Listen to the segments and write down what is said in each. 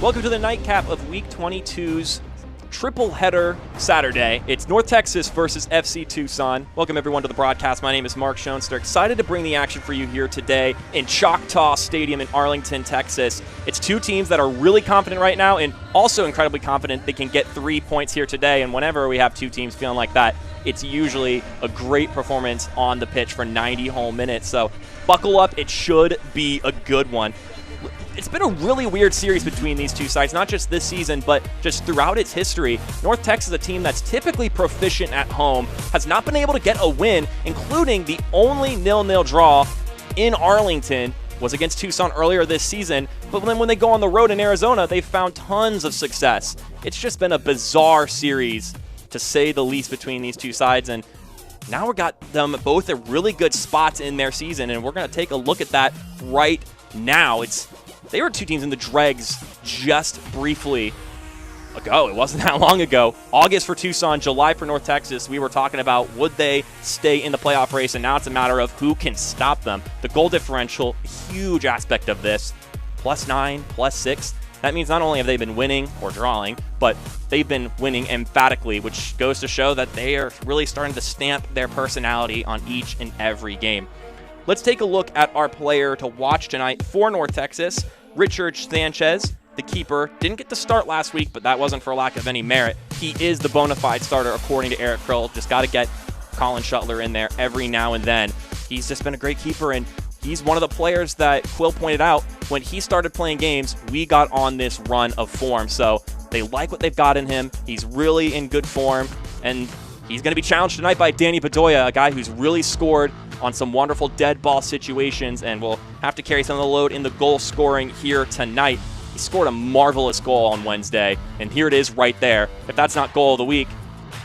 Welcome to the nightcap of Week 22's triple header Saturday. It's North Texas versus FC Tucson. Welcome everyone to the broadcast. My name is Mark Schoenster. Excited to bring the action for you here today in Choctaw Stadium in Arlington, Texas. It's two teams that are really confident right now and also incredibly confident they can get 3 points here today. And whenever we have two teams feeling like that, it's usually a great performance on the pitch for 90 whole minutes. So buckle up. It should be a good one. It's been a really weird series between these two sides, not just this season, but just throughout its history. North Texas, a team that's typically proficient at home, has not been able to get a win, including the only 0-0 draw in Arlington was against Tucson earlier this season. But then when they go on the road in Arizona, they've found tons of success. It's just been a bizarre series, to say the least, between these two sides. And now we've got them both at really good spots in their season, and we're going to take a look at that right now. They were two teams in the dregs just briefly ago. It wasn't that long ago. August for Tucson, July for North Texas. We were talking about would they stay in the playoff race, and now it's a matter of who can stop them. The goal differential, huge aspect of this, +9, +6. That means not only have they been winning or drawing, but they've been winning emphatically, which goes to show that they are really starting to stamp their personality on each and every game. Let's take a look at our player to watch tonight for North Texas. Richard Sanchez, the keeper, didn't get to start last week, but that wasn't for lack of any merit. He is the bona fide starter, according to Eric Krill. Just got to get Colin Shuttler in there every now and then. He's just been a great keeper, and he's one of the players that Quill pointed out when he started playing games, we got on this run of form. So they like what they've got in him. He's really in good form, and he's going to be challenged tonight by Danny Bedoya, a guy who's really scored on some wonderful dead ball situations and will have to carry some of the load in the goal scoring here tonight. He scored a marvelous goal on Wednesday, and here it is right there. If that's not goal of the week,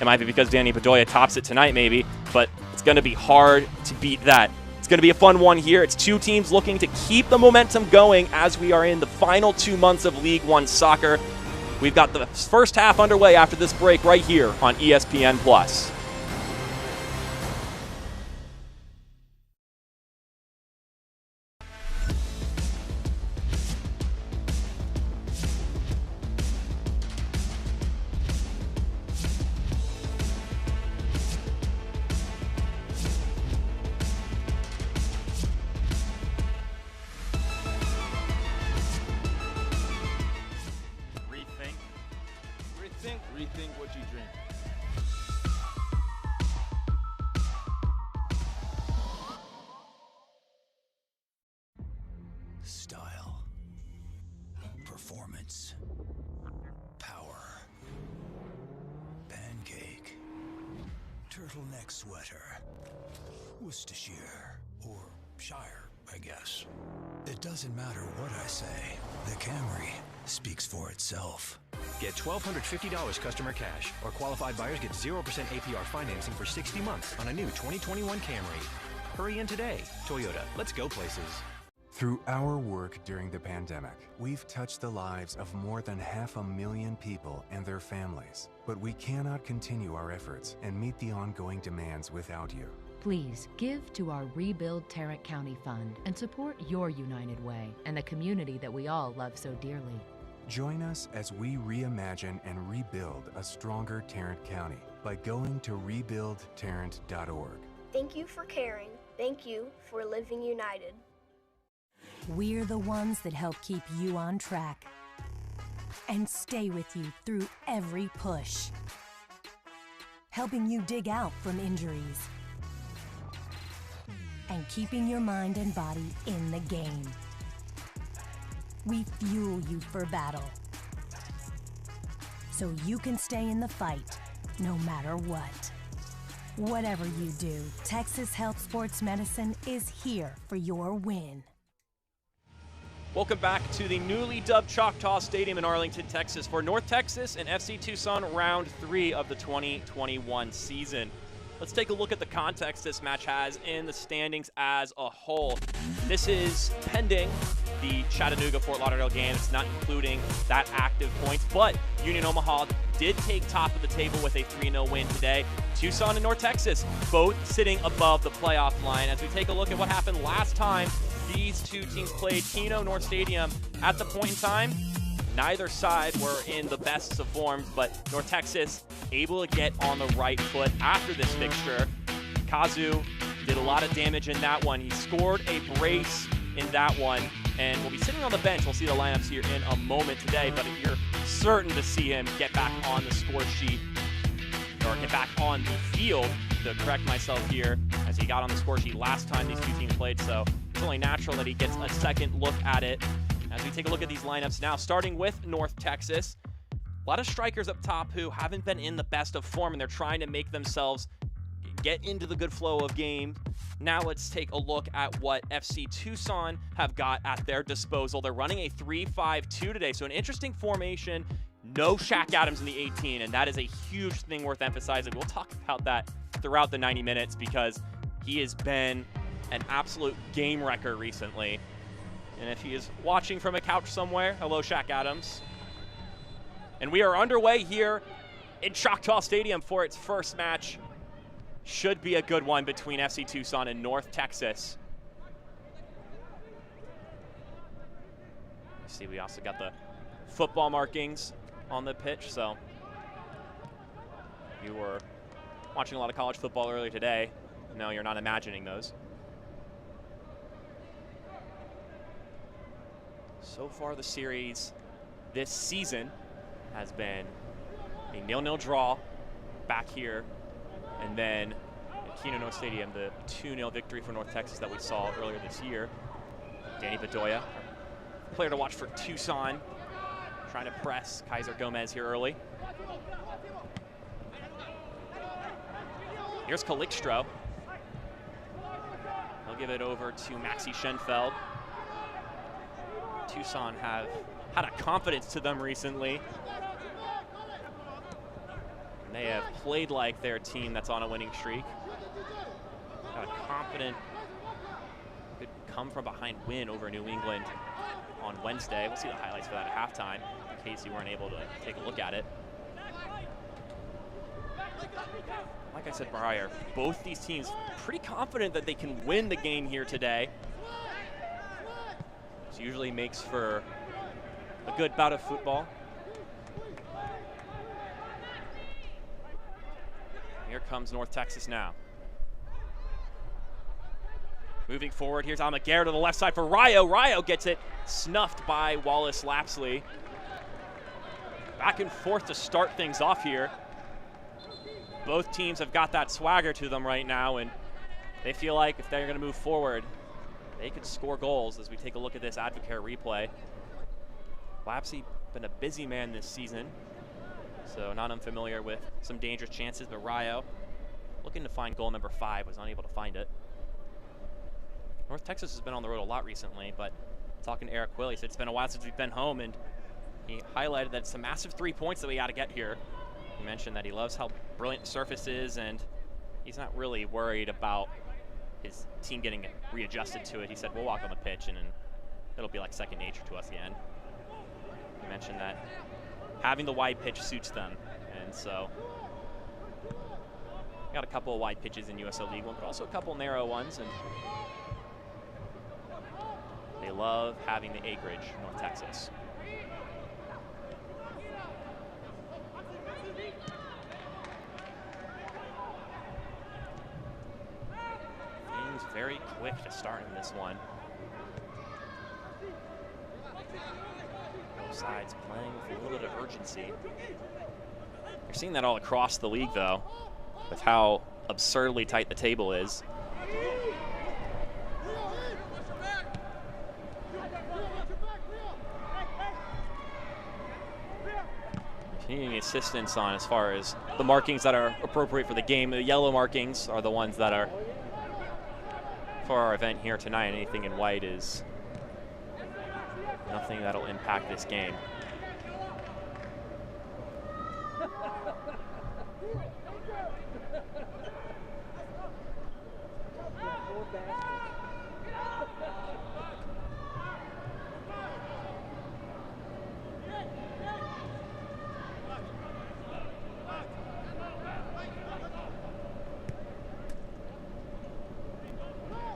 it might be because Danny Bedoya tops it tonight maybe, but it's going to be hard to beat that. It's going to be a fun one here. It's two teams looking to keep the momentum going as we are in the final 2 months of League One soccer. We've got the first half underway after this break right here on ESPN+. Rethink what you drink. Style, performance, power, pancake, turtleneck sweater, Worcestershire, or Shire, I guess. It doesn't matter what I say, the Camry speaks for itself. Get $1,250 customer cash, or qualified buyers get 0% APR financing for 60 months on a new 2021 Camry. Hurry in today. Toyota, let's go places. Through our work during the pandemic, we've touched the lives of more than 500,000 people and their families. But we cannot continue our efforts and meet the ongoing demands without you. Please give to our Rebuild Tarrant County Fund and support your United Way and the community that we all love so dearly. Join us as we reimagine and rebuild a stronger Tarrant County by going to rebuildtarrant.org. Thank you for caring. Thank you for living united. We're the ones that help keep you on track and stay with you through every push, helping you dig out from injuries and keeping your mind and body in the game. We fuel you for battle, so you can stay in the fight no matter what. Whatever you do, Texas Health Sports Medicine is here for your win. Welcome back to the newly dubbed Choctaw Stadium in Arlington, Texas for North Texas and FC Tucson round 3 of the 2021 season. Let's take a look at the context this match has in the standings as a whole. This is pending the Chattanooga-Fort Lauderdale game. It's not including that active points, but Union Omaha did take top of the table with a 3-0 win today. Tucson and North Texas both sitting above the playoff line. As we take a look at what happened last time these two teams played Keno North Stadium, at the point in time, Neither side were in the best of forms, but North Texas able to get on the right foot after this fixture. Kazu did a lot of damage in that one. He scored a brace in that one, and will be sitting on the bench. We'll see the lineups here in a moment today, but you're certain to see him get back on the score sheet, or get back on the field, to correct myself here, as he got on the score sheet last time these two teams played, so it's only natural that he gets a second look at it. As we take a look at these lineups now, starting with North Texas, a lot of strikers up top who haven't been in the best of form, and they're trying to make themselves get into the good flow of games. Now let's take a look at what FC Tucson have got at their disposal. They're running a 3-5-2 today, so an interesting formation. No Shaq Adams in the 18, and that is a huge thing worth emphasizing. We'll talk about that throughout the 90 minutes because he has been an absolute game wrecker recently. And if he is watching from a couch somewhere, hello, Shaq Adams. And we are underway here in Choctaw Stadium for its first match. Should be a good one between FC Tucson and North Texas. You see, we also got the football markings on the pitch, so if you were watching a lot of college football earlier today, no, you're not imagining those. So far the series this season has been a 0-0 draw back here, and then at Keno North Stadium, the 2-0 victory for North Texas that we saw earlier this year. Danny Bedoya, player to watch for Tucson, trying to press Kaiser Gomez here early. Here's Calixtro. He'll give it over to Maxi Schenfeld. Tucson have had a confidence to them recently. And they have played like their team that's on a winning streak. Got a confident, good come-from-behind win over New England on Wednesday. We'll see the highlights for that at halftime in case you weren't able to take a look at it. Like I said prior, both these teams pretty confident that they can win the game here today. This usually makes for a good bout of football. Here comes North Texas now. Moving forward, here's Almaguer to the left side for Rayo. Rayo gets it snuffed by Wallace Lapsley. Back and forth to start things off here. Both teams have got that swagger to them right now, and they feel like if they're going to move forward, they could score goals as we take a look at this Advocare replay. Lapsley been a busy man this season, so not unfamiliar with some dangerous chances, but Rayo looking to find goal number 5, was unable to find it. North Texas has been on the road a lot recently, but talking to Eric Quill, he said it's been a while since we've been home, and he highlighted that it's a massive 3 points that we got to get here. He mentioned that he loves how brilliant the surface is, and he's not really worried about his team getting readjusted to it. He said, we'll walk on the pitch, and it'll be like second nature to us again. He mentioned that having the wide pitch suits them, and so got a couple of wide pitches in USL League One, but also a couple narrow ones, and they love having the acreage, North Texas. Things very quick to start in this one. Both sides playing with a little bit of urgency. You're seeing that all across the league, though, with how absurdly tight the table is. Continuing assistance on as far as the markings that are appropriate for the game. The yellow markings are the ones that are for our event here tonight. Anything in white is nothing that'll impact this game.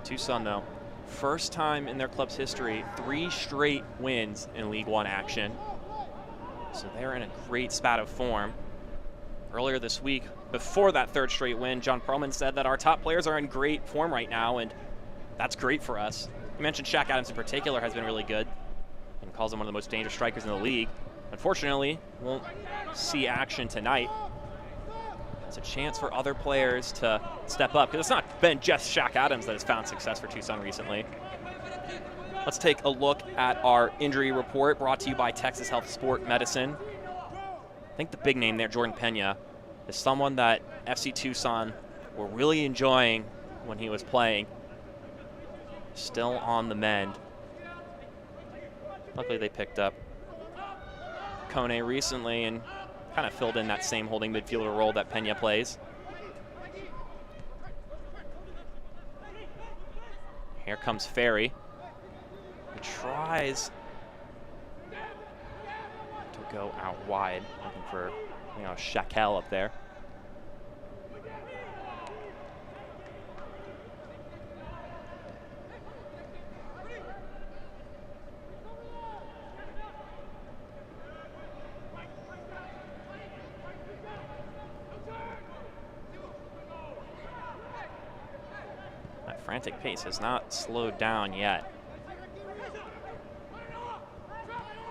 Tucson, though, first time in their club's history, 3 straight wins in League One action. So they're in a great spat of form. Earlier this week, before that third straight win, John Perlman said that our top players are in great form right now, and that's great for us. He mentioned Shaq Adams in particular has been really good and calls him one of the most dangerous strikers in the league. Unfortunately, won't see action tonight. It's a chance for other players to step up, because it's not been just Shaq Adams that has found success for Tucson recently. Let's take a look at our injury report brought to you by Texas Health Sport Medicine. I think the big name there, Jordan Pena, is someone that FC Tucson were really enjoying when he was playing. Still on the mend. Luckily they picked up Kone recently and kind of filled in that same holding midfielder role that Pena plays. Here comes Ferry. He tries to go out wide, looking for, Shaquille up there. That frantic pace has not slowed down yet.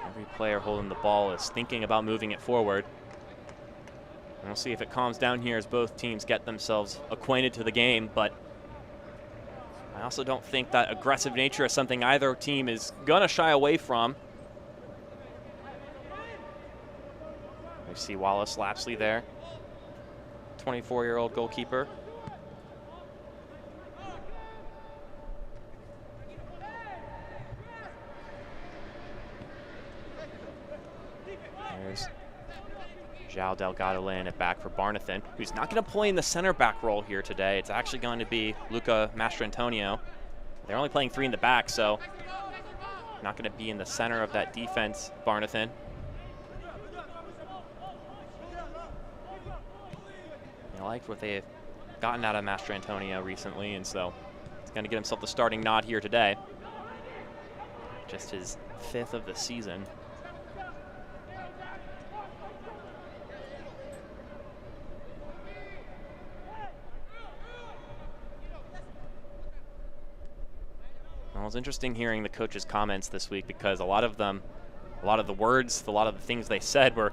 Every player holding the ball is thinking about moving it forward. And we'll see if it calms down here as both teams get themselves acquainted to the game, but I also don't think that aggressive nature is something either team is going to shy away from. We see Wallace Lapsley there, 24-year-old goalkeeper. There's João Delgado laying it back for Barnathan, who's not going to play in the center back role here today. It's actually going to be Luca Mastrantonio. They're only playing 3 in the back, so not going to be in the center of that defense, Barnathan. I liked what they've gotten out of Mastrantonio recently, and so he's going to get himself the starting nod here today. Just his 5th of the season. Well, it's interesting hearing the coaches' comments this week, because a lot of the words, a lot of the things they said were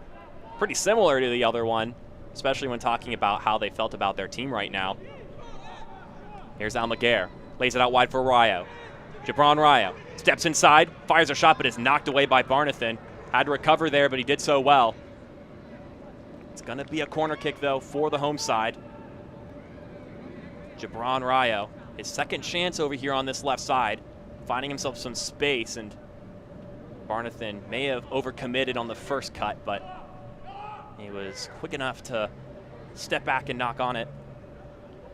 pretty similar to the other one, especially when talking about how they felt about their team right now. Here's Almaguer, lays it out wide for Rayo. Gibran Rayo steps inside, fires a shot, but is knocked away by Barnathan. Had to recover there, but he did so well. It's going to be a corner kick, though, for the home side. Gibran Rayo, his second chance over here on this left side, finding himself some space, and Barnathan may have overcommitted on the first cut, but he was quick enough to step back and knock on it.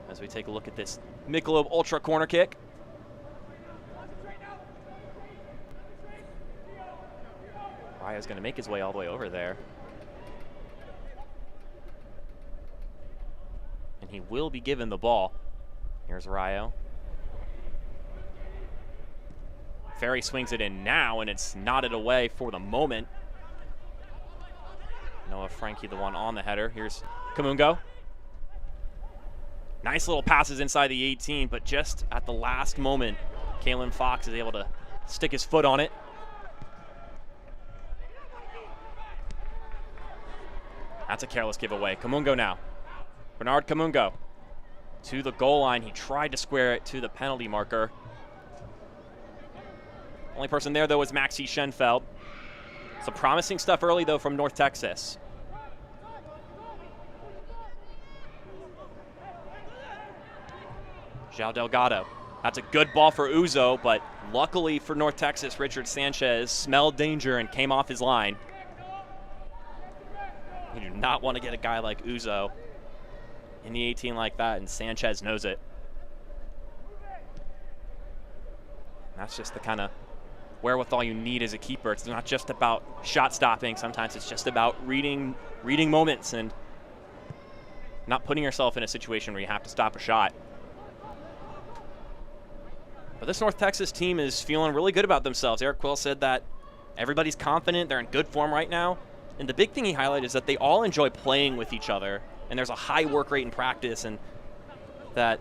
As we take a look at this Michelob Ultra corner kick. Rayo's going to make his way all the way over there. And he will be given the ball. Here's Rayo. Ferry swings it in now, and it's nodded away for the moment. Noah Frankie, the one on the header. Here's Kamungo. Nice little passes inside the 18, but just at the last moment, Kalen Fox is able to stick his foot on it. That's a careless giveaway. Kamungo now. Bernard Kamungo to the goal line. He tried to square it to the penalty marker. Only person there, though, was Maxi Schenfeld. Some promising stuff early, though, from North Texas. João Delgado. That's a good ball for Uzo, but luckily for North Texas, Richard Sanchez smelled danger and came off his line. You do not want to get a guy like Uzo in the 18 like that, and Sanchez knows it. That's just the kind of wherewithal you need as a keeper. It's not just about shot stopping. Sometimes it's just about reading moments and not putting yourself in a situation where you have to stop a shot. But this North Texas team is feeling really good about themselves. Eric Quill said that everybody's confident. They're in good form right now. And the big thing he highlighted is that they all enjoy playing with each other, and there's a high work rate in practice, and that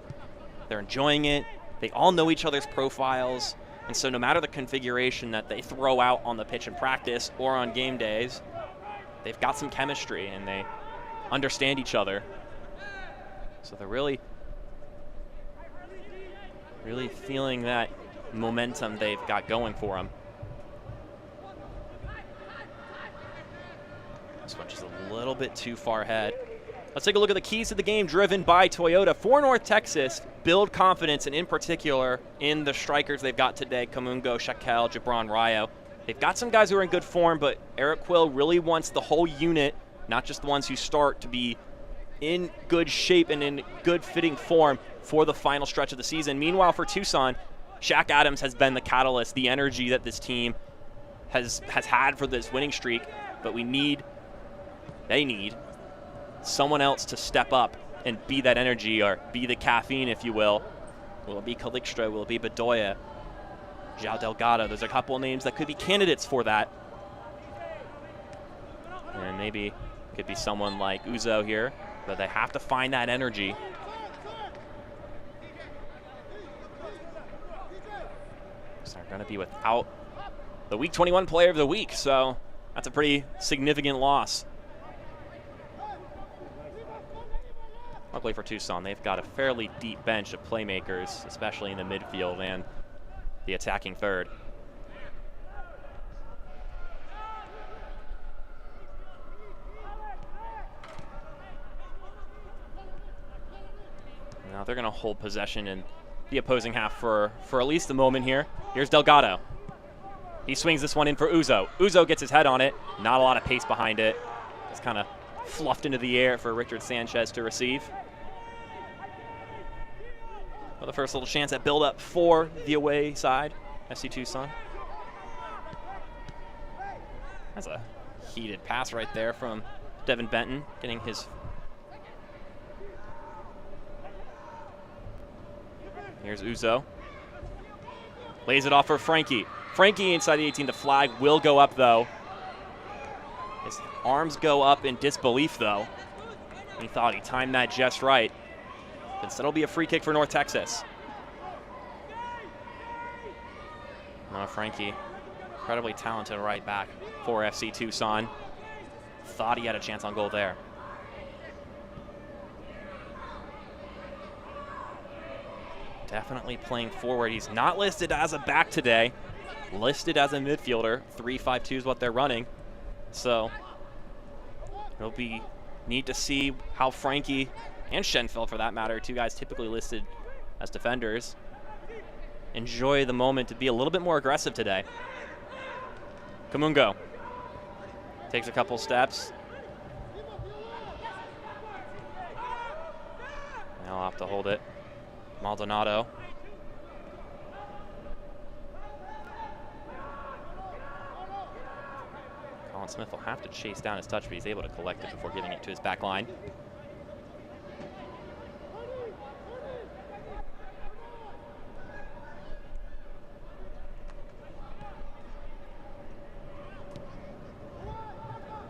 they're enjoying it. They all know each other's profiles, and so no matter the configuration that they throw out on the pitch in practice or on game days, they've got some chemistry, and they understand each other. So they're really feeling that momentum they've got going for them. This one just a little bit too far ahead. Let's take a look at the keys to the game driven by Toyota. For North Texas, build confidence, and in particular in the strikers they've got today, Kamungo, Shaquel, Jabron Rayo. They've got some guys who are in good form, but Eric Quill really wants the whole unit, not just the ones who start, to be in good shape and in good fitting form for the final stretch of the season. Meanwhile, for Tucson, Shaq Adams has been the catalyst, the energy that this team has had for this winning streak, but they need someone else to step up and be that energy, or be the caffeine, if you will. Will it be Calixto? Will it be Bedoya? João Delgado? There's a couple of names that could be candidates for that. And maybe it could be someone like Uzo here, but they have to find that energy. So they're going to be without the Week 21 Player of the Week, so that's a pretty significant loss. Luckily for Tucson, they've got a fairly deep bench of playmakers, especially in the midfield and the attacking third. Now they're going to hold possession in the opposing half for at least a moment here. Here's Delgado. He swings this one in for Uzo. Uzo gets his head on it. Not a lot of pace behind it. It's kind of fluffed into the air for Richard Sanchez to receive. Well, the first little chance at build-up for the away side, FC Tucson. That's a heated pass right there from Devin Benton, getting his... Here's Uzo. Lays it off for Frankie. Frankie inside the 18. The flag will go up, though. His arms go up in disbelief, though. He thought he timed that just right. Instead, it'll be a free kick for North Texas. No, Frankie, incredibly talented right back for FC Tucson. Thought he had a chance on goal there. Definitely playing forward. He's not listed as a back today. Listed as a midfielder. 3-5-2 is what they're running. So it'll be neat to see how Frankie and Schenfeld, for that matter, two guys typically listed as defenders, enjoy the moment to be a little bit more aggressive today. Kamungo takes a couple steps. Now I'll have to hold it. Maldonado. Colin Smith will have to chase down his touch, but he's able to collect it before giving it to his back line.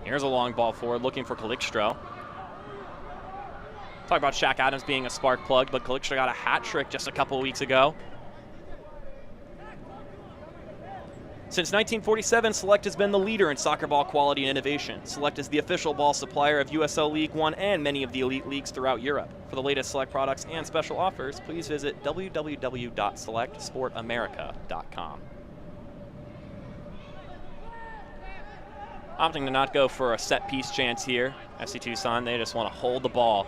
Here's a long ball forward, looking for Calixto. Talk about Shaq Adams being a spark plug, but Calixto got a hat trick just a couple of weeks ago. Since 1947, Select has been the leader in soccer ball quality and innovation. Select is the official ball supplier of USL League One and many of the elite leagues throughout Europe. For the latest Select products and special offers, please visit www.selectsportamerica.com. Opting to not go for a set-piece chance here. FC Tucson, they just want to hold the ball.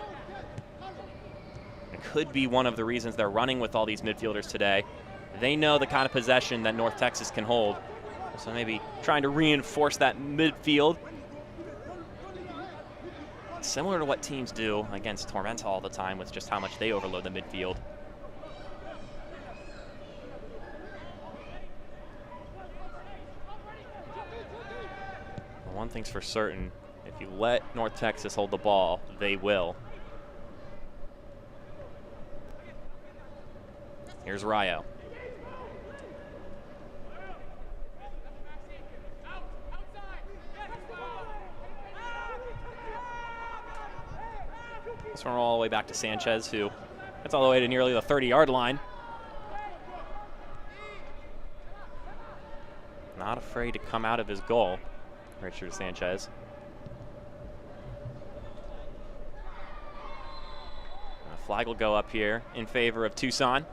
It could be one of the reasons they're running with all these midfielders today. They know the kind of possession that North Texas can hold. So maybe trying to reinforce that midfield. Similar to what teams do against Tormenta all the time with just how much they overload the midfield. One thing's for certain, if you let North Texas hold the ball, they will. Here's Rayo. This one all the way back to Sanchez, who gets all the way to nearly the 30-yard line. Not afraid to come out of his goal, Richard Sanchez. A flag will go up here in favor of Tucson.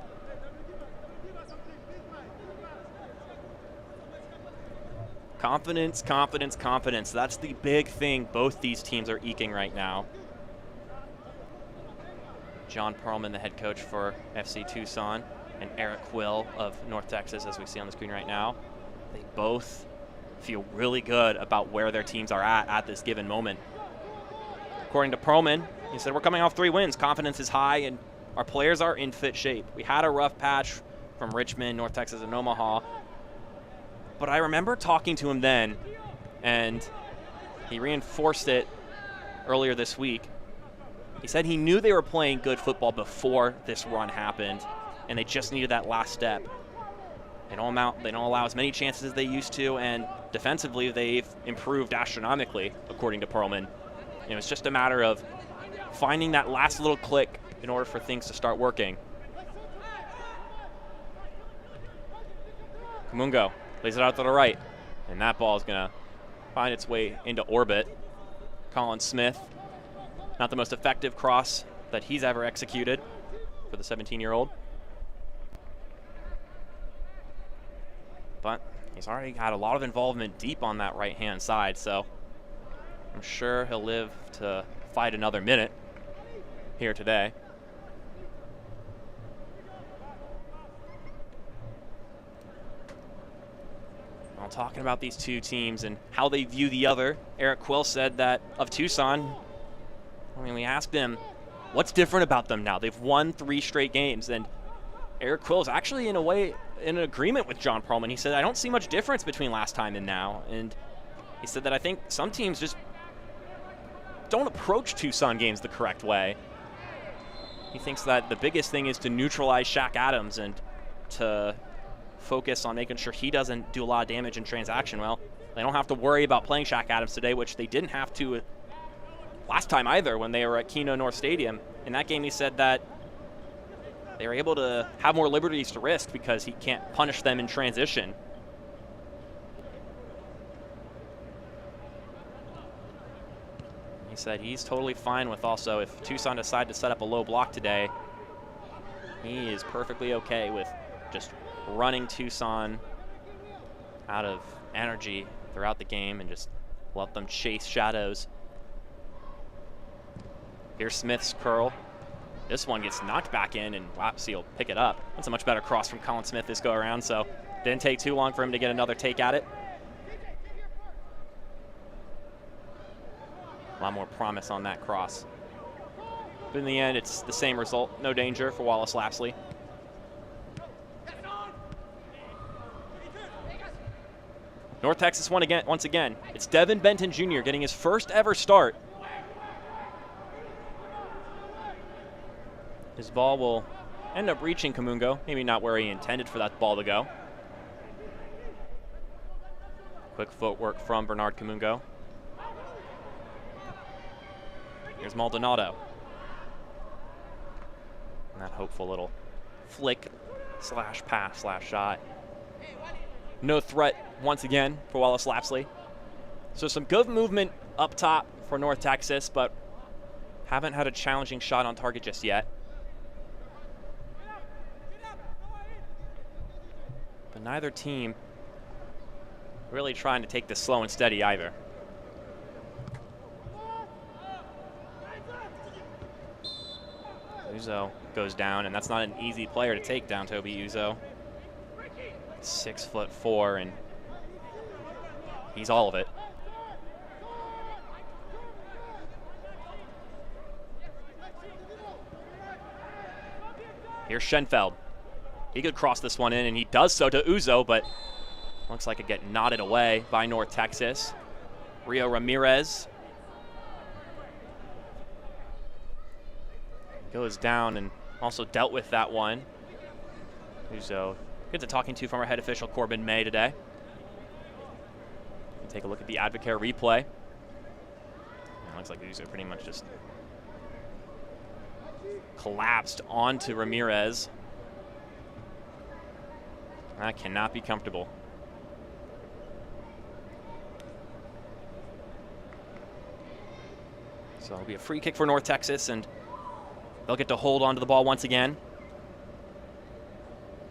Confidence, confidence, confidence. That's the big thing both these teams are eking right now. John Perlman, the head coach for FC Tucson, and Eric Quill of North Texas, as we see on the screen right now. They both feel really good about where their teams are at this given moment. According to Perlman, he said, we're coming off 3 wins. Confidence is high, and our players are in fit shape. We had a rough patch from Richmond, North Texas, and Omaha. But I remember talking to him then, and he reinforced it earlier this week. He said he knew they were playing good football before this run happened, and they just needed that last step. They don't allow as many chances as they used to, and defensively they've improved astronomically, according to Perlman. It was just a matter of finding that last little click in order for things to start working. Kamungo lays it out to the right, and that ball is going to find its way into orbit. Colin Smith, not the most effective cross that he's ever executed for the 17-year-old. But he's already had a lot of involvement deep on that right-hand side, so I'm sure he'll live to fight another minute here today. Well, talking about these two teams and how they view the other, Eric Quill said that of Tucson, we asked him, what's different about them now? They've won 3 straight games, and Eric Quill is actually, in a way, in agreement with John Perlman. He said, I don't see much difference between last time and now. And he said that I think some teams just don't approach Tucson games the correct way. He thinks that the biggest thing is to neutralize Shaq Adams and to focus on making sure he doesn't do a lot of damage in transaction. Well, they don't have to worry about playing Shaq Adams today, which they didn't have to last time either when they were at Keno North Stadium. In that game, he said that they were able to have more liberties to risk because he can't punish them in transition. He said he's totally fine with also if Tucson decide to set up a low block today, he is perfectly okay with just running Tucson out of energy throughout the game and just let them chase shadows. Here's Smith's curl. This one gets knocked back in, and Wapsie will pick it up. That's a much better cross from Colin Smith this go around, so didn't take too long for him to get another take at it. A lot more promise on that cross. But in the end, it's the same result. No danger for Wallace Lapsley. North Texas won again, once again. It's Devin Benton Jr. getting his first ever start. His ball will end up reaching Kamungo, maybe not where he intended for that ball to go. Quick footwork from Bernard Kamungo. Here's Maldonado. And that hopeful little flick slash pass slash shot. No threat once again for Wallace Lapsley. So some good movement up top for North Texas, but haven't had a challenging shot on target just yet. But neither team really trying to take this slow and steady either. Uzo goes down, and that's not an easy player to take down, Toby Uzo. 6'4", and he's all of it. Here's Schenfeld. He could cross this one in, and he does so to Uzo, but looks like it get knotted away by North Texas. Rio Ramirez goes down and also dealt with that one. Uzo gets a talking to from our head official Corbin May today. We'll take a look at the Advocare replay. It looks like Uzo pretty much just collapsed onto Ramirez. That cannot be comfortable. So it'll be a free kick for North Texas, and they'll get to hold on to the ball once again.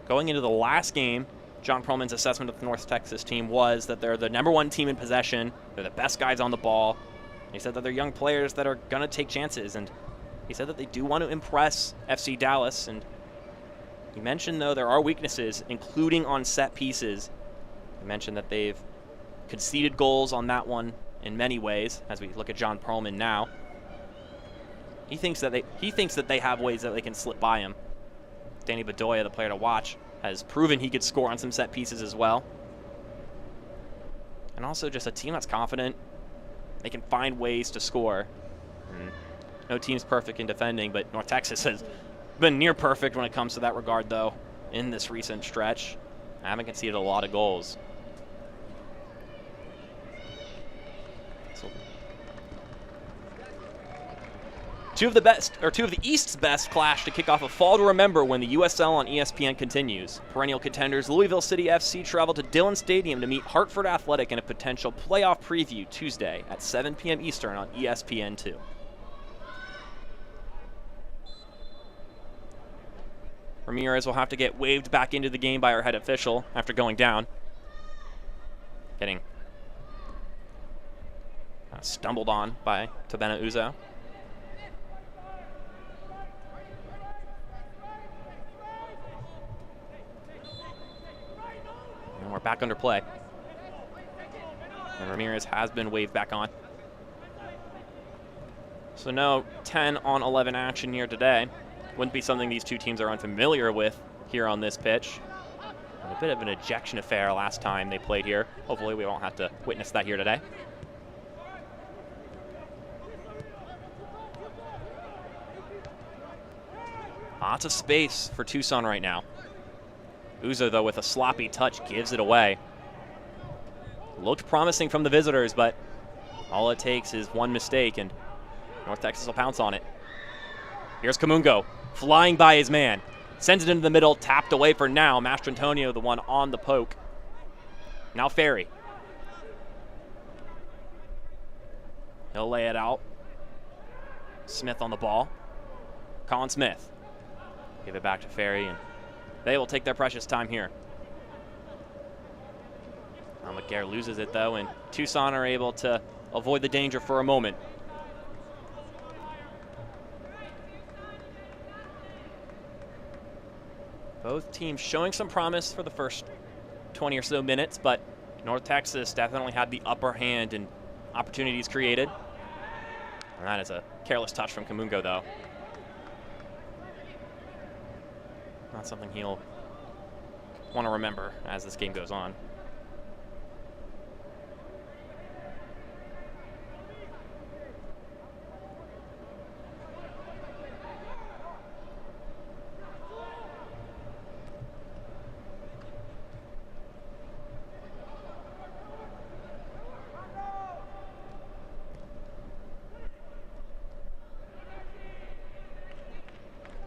Going into the last game, John Perlman's assessment of the North Texas team was that they're the #1 team in possession. They're the best guys on the ball. He said that they're young players that are going to take chances, and he said that they do want to impress FC Dallas. And he mentioned, though, there are weaknesses, including on set pieces. He mentioned that they've conceded goals on that one in many ways, as we look at John Perlman now. He thinks that they have ways that they can slip by him. Danny Bedoya, the player to watch, has proven he could score on some set pieces as well. And also just a team that's confident. They can find ways to score. And no team's perfect in defending, but North Texas has been near perfect when it comes to that regard, though, in this recent stretch. I haven't conceded a lot of goals. So two of the East's best clash to kick off a fall to remember when the USL on ESPN continues. Perennial contenders Louisville City FC travel to Dillon Stadium to meet Hartford Athletic in a potential playoff preview Tuesday at 7 p.m. Eastern on ESPN2. Ramirez will have to get waved back into the game by our head official after going down. Getting stumbled on by Tabena Uzo. And we're back under play. And Ramirez has been waved back on. So no 10-on-11 action here today. Wouldn't be something these two teams are unfamiliar with here on this pitch. And a bit of an ejection affair last time they played here. Hopefully we won't have to witness that here today. Lots of space for Tucson right now. Uzo, though, with a sloppy touch, gives it away. Looked promising from the visitors, but all it takes is one mistake, and North Texas will pounce on it. Here's Kamungo, flying by his man. Sends it into the middle, tapped away for now. Mastrantonio, the one on the poke. Now Ferry. He'll lay it out. Smith on the ball. Colin Smith. Give it back to Ferry, and they will take their precious time here. McGarr loses it, though, and Tucson are able to avoid the danger for a moment. Both teams showing some promise for the first 20 or so minutes, but North Texas definitely had the upper hand in opportunities created. And that is a careless touch from Kamungo, though. Not something he'll want to remember as this game goes on.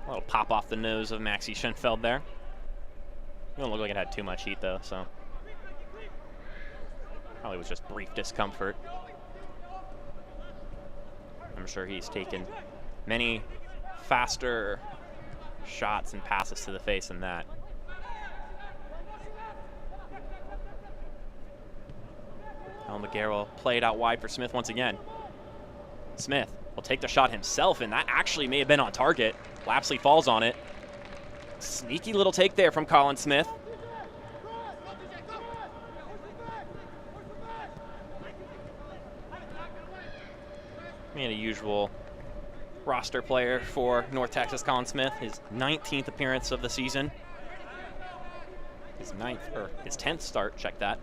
A little pop off the nose of Maxi Schenfeld there. It don't look like it had too much heat, though, so probably was just brief discomfort. I'm sure he's taken many faster shots and passes to the face than that. McGarr will play it out wide for Smith once again. Smith will take the shot himself, and that actually may have been on target. Lapsley falls on it. Sneaky little take there from Colin Smith. And a usual roster player for North Texas, Colin Smith, his 19th appearance of the season. His 10th start, check that.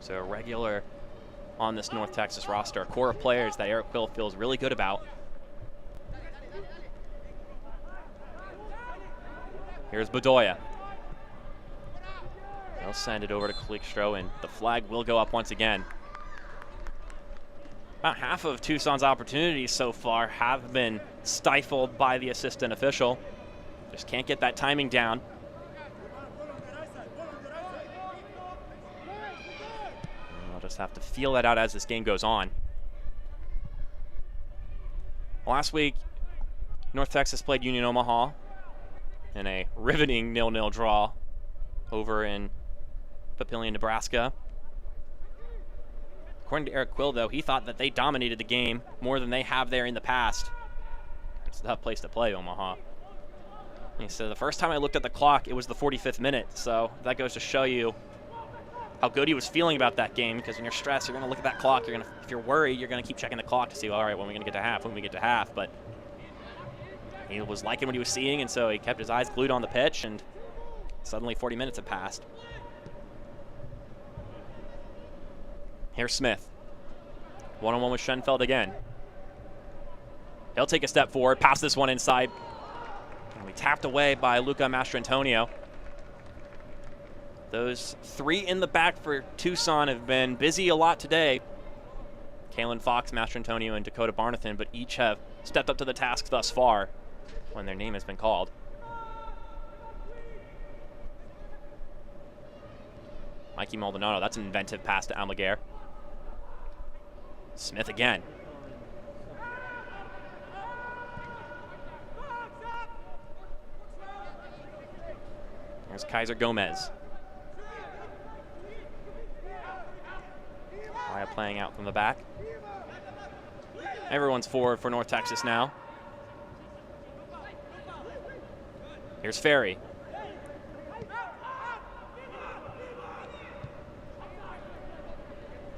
So a regular on this North Texas roster, a core of players that Eric Quill feels really good about. Here's Bedoya. They'll send it over to Klickstro, and the flag will go up once again. About half of Tucson's opportunities so far have been stifled by the assistant official. Just can't get that timing down. We'll just have to feel that out as this game goes on. Last week, North Texas played Union Omaha in a riveting 0-0 draw over in Papillion, Nebraska. According to Eric Quill, though, he thought that they dominated the game more than they have there in the past. It's a tough place to play, Omaha. He said, the first time I looked at the clock, it was the 45th minute. So that goes to show you how good he was feeling about that game, because when you're stressed, you're going to look at that clock. If you're worried, you're going to keep checking the clock to see, all right, when are we going to get to half, when we get to half. But he was liking what he was seeing, and so he kept his eyes glued on the pitch, and suddenly 40 minutes have passed. Here's Smith. One-on-one with Schenfeld again. He'll take a step forward, pass this one inside. And we tapped away by Luca Mastrantonio. Those three in the back for Tucson have been busy a lot today. Kalen Fox, Mastrantonio, and Dakota Barnathan, but each have stepped up to the task thus far when their name has been called. Mikey Maldonado, that's an inventive pass to Almaguer. Smith again. There's Kaiser Gomez. Maya playing out from the back. Everyone's forward for North Texas now. Here's Ferry.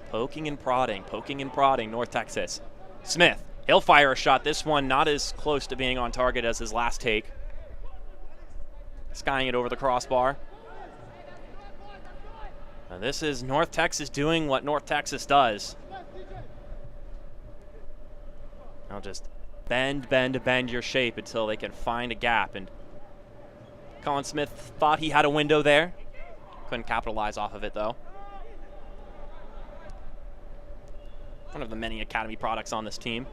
Poking and prodding, North Texas. Smith, he'll fire a shot. This one not as close to being on target as his last take. Skying it over the crossbar. Now this is North Texas doing what North Texas does. They'll just bend your shape until they can find a gap. And Colin Smith thought he had a window there. Couldn't capitalize off of it, though. One of the many academy products on this team.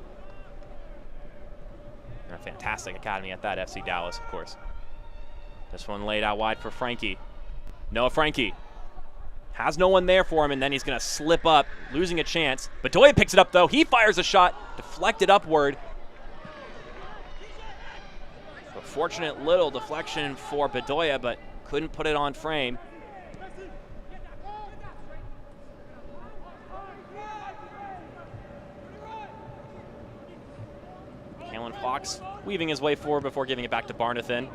And a fantastic academy at that, FC Dallas, of course. This one laid out wide for Frankie. Noah Frankie has no one there for him, and then he's going to slip up, losing a chance. Bedoya picks it up, though. He fires a shot, deflected upward. A fortunate little deflection for Bedoya, but couldn't put it on frame. Kalen Fox weaving his way forward before giving it back to Barnathan.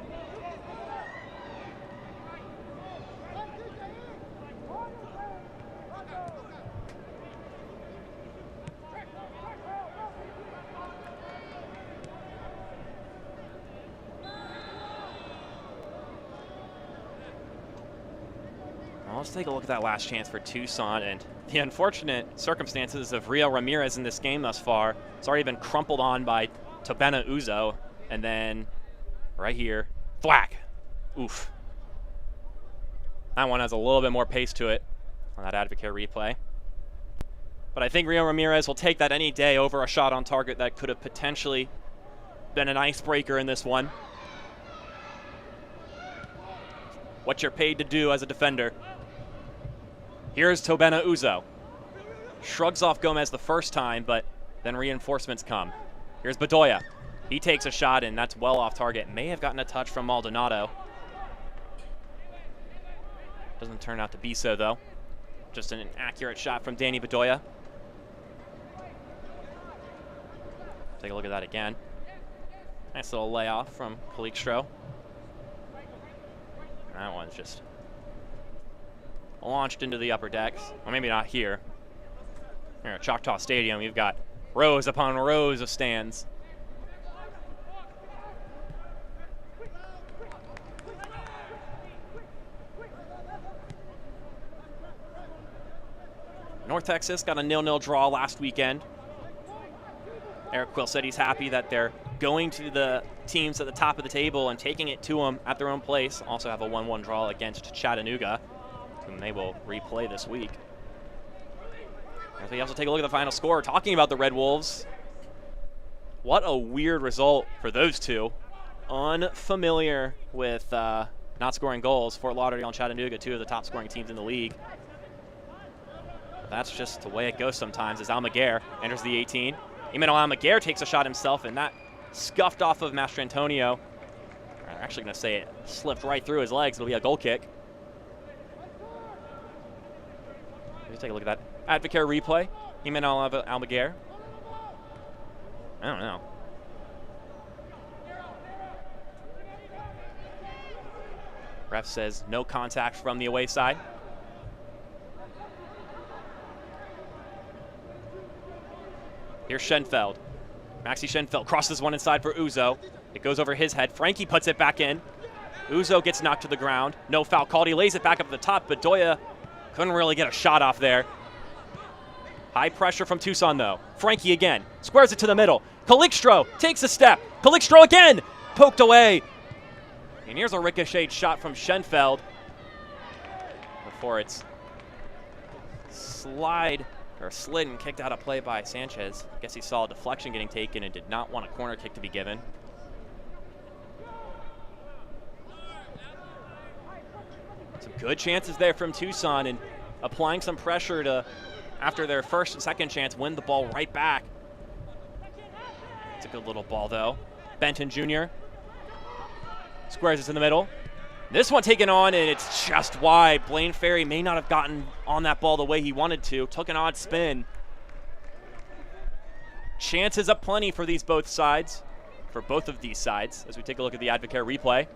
Let's take a look at that last chance for Tucson and the unfortunate circumstances of Rio Ramirez in this game thus far. It's already been crumpled on by Tobena Uzo, and then right here, thwack. Oof. That one has a little bit more pace to it on that Advocare replay. But I think Rio Ramirez will take that any day over a shot on target that could have potentially been an icebreaker in this one. What you're paid to do as a defender. Here's Tobena Uzo. Shrugs off Gomez the first time, but then reinforcements come. Here's Bedoya. He takes a shot, and that's well off target. May have gotten a touch from Maldonado. Doesn't turn out to be so, though. Just an inaccurate shot from Danny Bedoya. Take a look at that again. Nice little layoff from Calixtro. That one's just launched into the upper decks. Well, maybe not here. Here at Choctaw Stadium, you've got rows upon rows of stands. North Texas got a 0-0 draw last weekend. Eric Quill said he's happy that they're going to the teams at the top of the table and taking it to them at their own place. Also have a 1-1 draw against Chattanooga, whom they will replay this week. As we also take a look at the final score, talking about the Red Wolves. What a weird result for those two. Unfamiliar with not scoring goals. Fort Lauderdale and Chattanooga, two of the top scoring teams in the league. But that's just the way it goes sometimes, as Almaguer enters the 18. Emmanuel Almaguer takes a shot himself, and that scuffed off of Mastrantonio. I'm actually going to say it slipped right through his legs. It'll be a goal kick. Let's take a look at that Advocare replay. Emmanuel Almaguer. I don't know. Ref says no contact from the away side. Here's Schenfeld. Maxi Schenfeld crosses one inside for Uzo. It goes over his head. Frankie puts it back in. Uzo gets knocked to the ground. No foul called. He lays it back up at the top, but Doya couldn't really get a shot off there. High pressure from Tucson, though. Frankie again. Squares it to the middle. Calixtro takes a step. Calixtro again. Poked away. And here's a ricocheted shot from Schenfeld before it's slid and kicked out of play by Sanchez. I guess he saw a deflection getting taken and did not want a corner kick to be given. Some good chances there from Tucson and applying some pressure to, after their first and second chance, win the ball right back. It's a good little ball, though. Benton Jr. squares it in the middle. This one taken on, and it's just wide. Blaine Ferry may not have gotten on that ball the way he wanted to. Took an odd spin. Chances aplenty for these both sides, for both of these sides, as we take a look at the Advocare replay.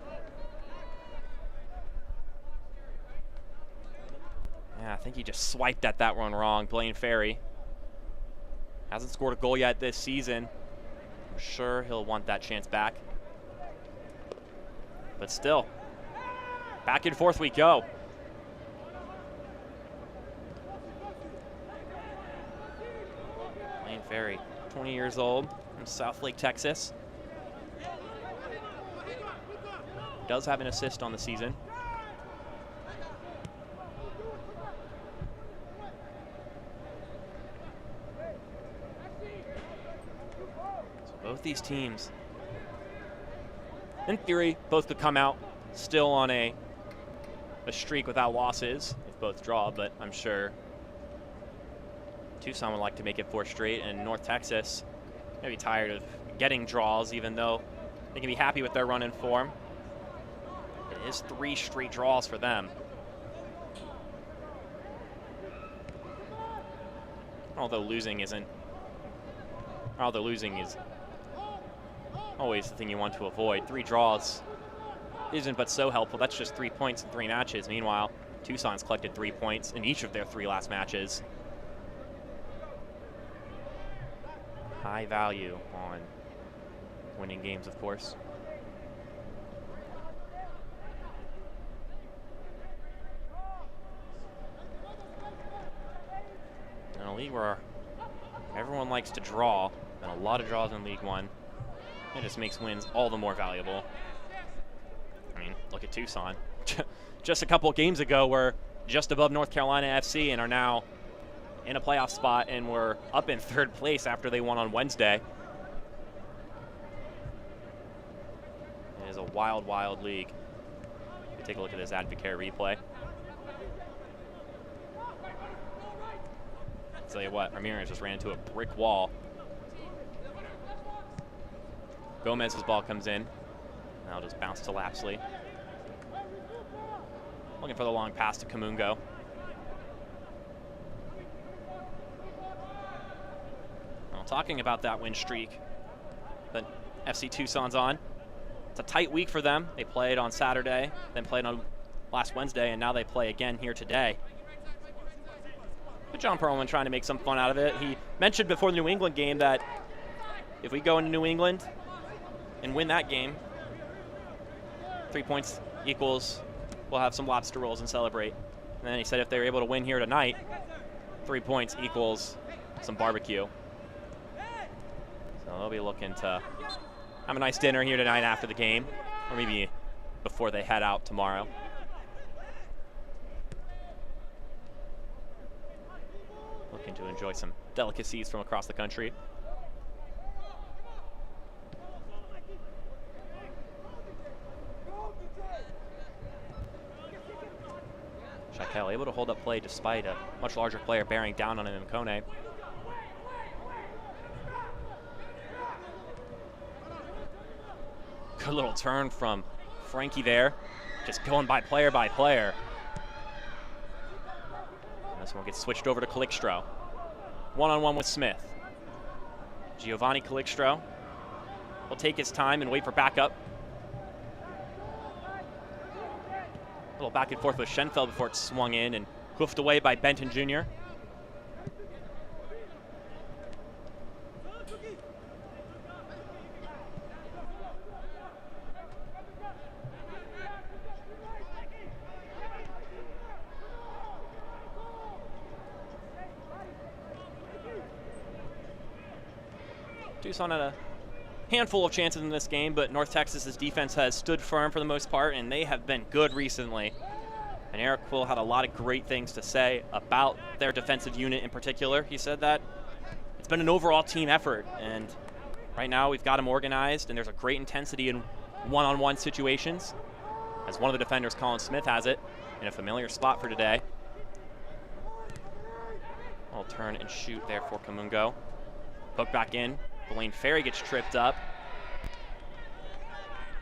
Yeah, I think he just swiped at that one wrong. Blaine Ferry hasn't scored a goal yet this season. I'm sure he'll want that chance back. But still, back and forth we go. Blaine Ferry, 20 years old, from Southlake, Texas. Does have an assist on the season. Both these teams, in theory, both could come out still on a streak without losses if both draw, but I'm sure Tucson would like to make it 4 straight, and North Texas may be tired of getting draws, even though they can be happy with their run in form. It is 3 straight draws for them. Although losing is always the thing you want to avoid. 3 draws isn't but so helpful. That's just 3 points in 3 matches. Meanwhile, Tucson's collected 3 points in each of their 3 last matches. High value on winning games, of course. In a league where everyone likes to draw, and a lot of draws in League One, it just makes wins all the more valuable. I mean, look at Tucson. Just a couple of games ago, we're just above North Carolina FC and are now in a playoff spot, and we're up in 3rd place after they won on Wednesday. It is a wild, wild league. Take a look at this Advocare replay. I'll tell you what, Ramirez just ran into a brick wall. Gomez's ball comes in. Now just bounce to Lapsley. Looking for the long pass to Kamungo. Well, talking about that win streak that FC Tucson's on, it's a tight week for them. They played on Saturday, then played on last Wednesday, and now they play again here today. But John Perlman trying to make some fun out of it. He mentioned before the New England game that if we go into New England and win that game, 3 points equals we'll have some lobster rolls and celebrate. And then he said if they were able to win here tonight, 3 points equals some barbecue. So they'll be looking to have a nice dinner here tonight after the game, or maybe before they head out tomorrow. looking to enjoy some delicacies from across the country. Shaquille able to hold up play despite a much larger player bearing down on him in Kone. Good little turn from Frankie there, just going by player by player. And this one gets switched over to Calixtro. One-on-one with Smith. Giovanni Calixtro will take his time and wait for backup. A little back and forth with Schenfeld before it swung in and hoofed away by Benton Jr. Tucson had a handful of chances in this game, but North Texas's defense has stood firm for the most part, and they have been good recently. And Eric Quill had a lot of great things to say about their defensive unit in particular. He said that it's been an overall team effort, and right now we've got them organized, and there's a great intensity in one-on-one situations. As one of the defenders, Colin Smith, has it in a familiar spot for today. I'll turn and shoot there for Kamungo. Hook back in. Blaine Ferry gets tripped up.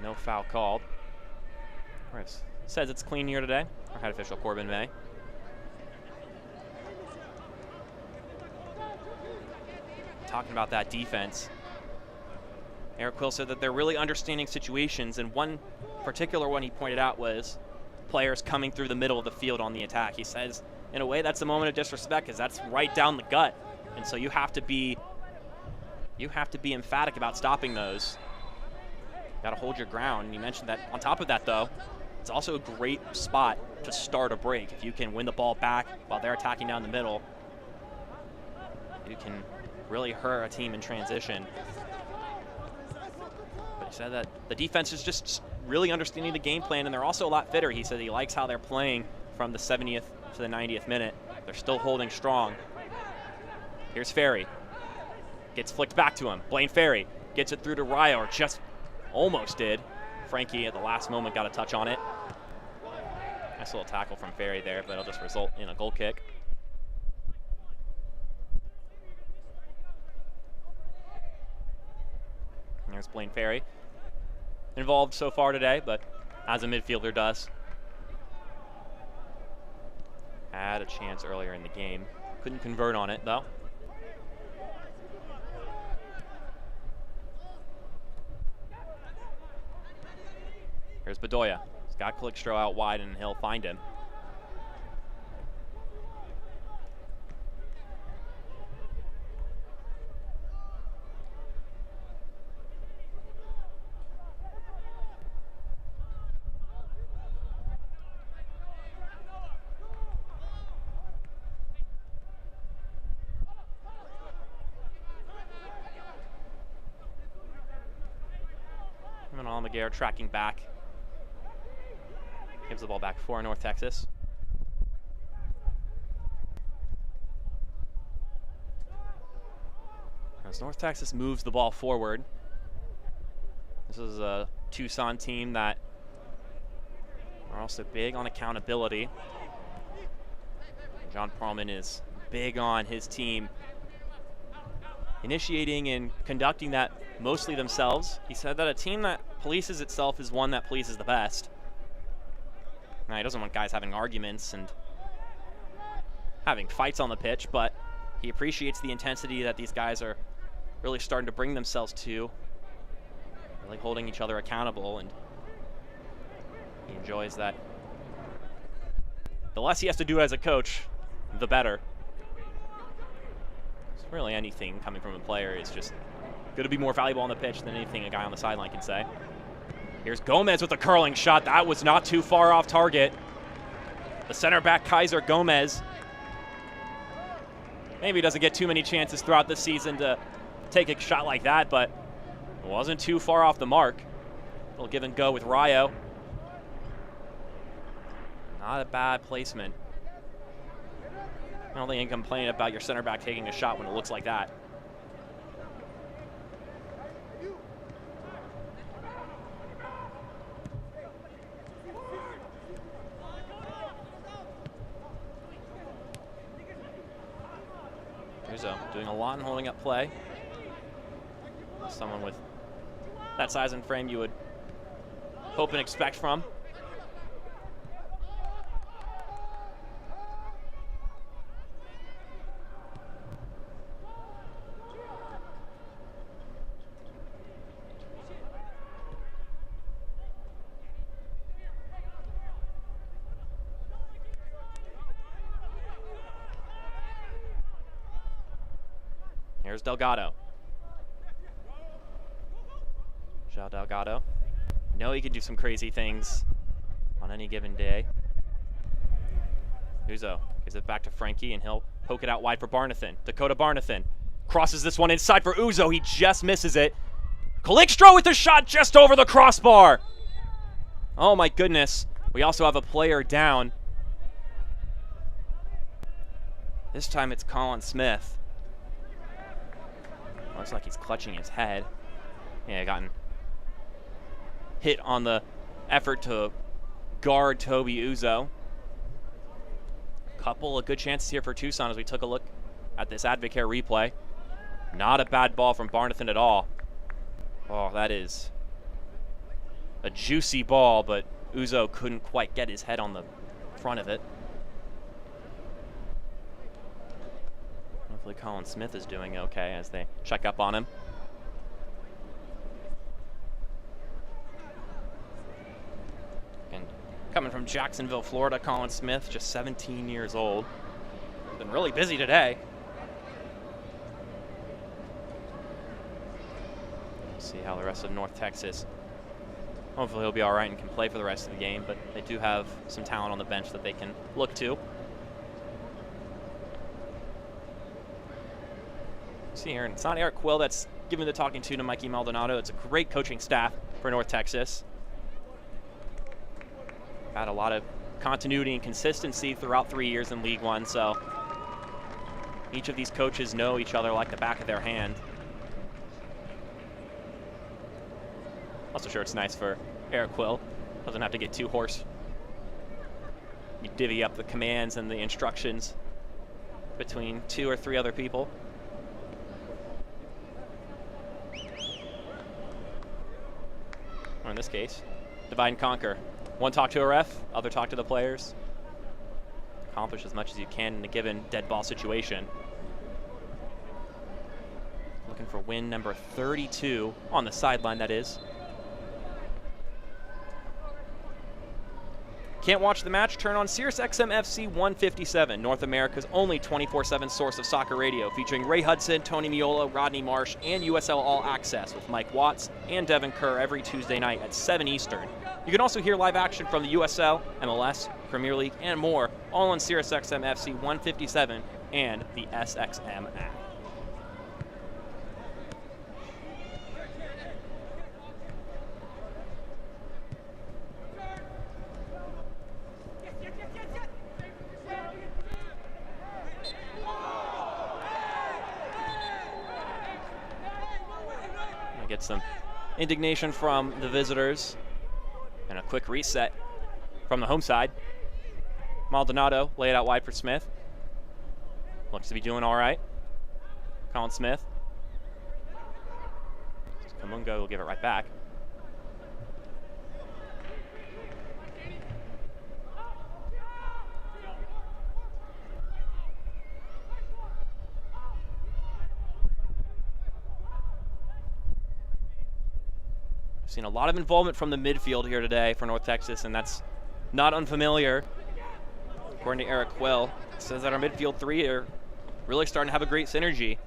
No foul called. Chris says it's clean here today. Our head official, Corbin May. Talking about that defense, Eric Quill said that they're really understanding situations, and one particular one he pointed out was players coming through the middle of the field on the attack. He says, in a way, that's a moment of disrespect, because that's right down the gut, and so you have to be emphatic about stopping those. Got to hold your ground. And you mentioned that. On top of that, though, it's also a great spot to start a break. If you can win the ball back while they're attacking down the middle, you can really hurt a team in transition. But he said that the defense is just really understanding the game plan, and they're also a lot fitter. He said he likes how they're playing from the 70th to the 90th minute. They're still holding strong. Here's Ferry. Gets flicked back to him. Blaine Ferry gets it through to Ryo, or just almost did. Frankie at the last moment got a touch on it. Nice little tackle from Ferry there, but it'll just result in a goal kick. And there's Blaine Ferry. Involved so far today, but as a midfielder does. Had a chance earlier in the game. Couldn't convert on it, though. Here's Bedoya. He's got Calixtro out wide, and he'll find him. And Almaguer tracking back. Gives the ball back for North Texas. As North Texas moves the ball forward, this is a Tucson team that are also big on accountability. John Perlman is big on his team initiating and conducting that mostly themselves. He said that a team that polices itself is one that pleases the best. Now, he doesn't want guys having arguments and having fights on the pitch, but he appreciates the intensity that these guys are really starting to bring themselves to, really holding each other accountable, and he enjoys that. The less he has to do as a coach, the better. So really anything coming from a player is just going to be more valuable on the pitch than anything a guy on the sideline can say. Here's Gomez with a curling shot. That was not too far off target. The center back, Kaiser Gomez, maybe doesn't get too many chances throughout the season to take a shot like that, but it wasn't too far off the mark. A little give and go with Ryo. Not a bad placement. I don't think you can complain about your center back taking a shot when it looks like that. Uzo doing a lot in holding up play. Someone with that size and frame you would hope and expect from. Here's Delgado. João Delgado. You know he can do some crazy things on any given day. Uzo gives it back to Frankie, and he'll poke it out wide for Barnathan. Dakota Barnathan crosses this one inside for Uzo. He just misses it. Calixto with a shot just over the crossbar. Oh my goodness. We also have a player down. This time it's Colin Smith. Looks like he's clutching his head. Yeah, gotten hit on the effort to guard Toby Uzo. Couple of good chances here for Tucson as we took a look at this Advocare replay. Not a bad ball from Barnathan at all. Oh, that is a juicy ball, but Uzo couldn't quite get his head on the front of it. Hopefully Colin Smith is doing okay as they check up on him. And coming from Jacksonville, Florida, Colin Smith, just 17 years old. Been really busy today. See how the rest of North Texas, hopefully he'll be all right and can play for the rest of the game, but they do have some talent on the bench that they can look to. See here, and it's not Eric Quill that's giving the talking to Mikey Maldonado. It's a great coaching staff for North Texas. Had a lot of continuity and consistency throughout 3 years in League One, so each of these coaches know each other like the back of their hand. Also sure it's nice for Eric Quill. Doesn't have to get too hoarse. You divvy up the commands and the instructions between 2 or 3 other people. Or in this case, divide and conquer. One talk to a ref, other talk to the players. Accomplish as much as you can in a given dead ball situation. Looking for win number 32 on the sideline, that is. Can't watch the match? Turn on SiriusXM FC 157, North America's only 24/7 source of soccer radio, featuring Ray Hudson, Tony Miola, Rodney Marsh, and USL All Access with Mike Watts and Devin Kerr every Tuesday night at 7 Eastern. You can also hear live action from the USL, MLS, Premier League, and more, all on SiriusXM FC 157 and the SXM app. Get some indignation from the visitors and a quick reset from the home side. Maldonado lay it out wide for Smith. Looks to be doing all right. Colin Smith. Kamungo will give it right back. Seen a lot of involvement from the midfield here today for North Texas, and that's not unfamiliar. According to Eric Quill, it says that our midfield three are really starting to have a great synergy.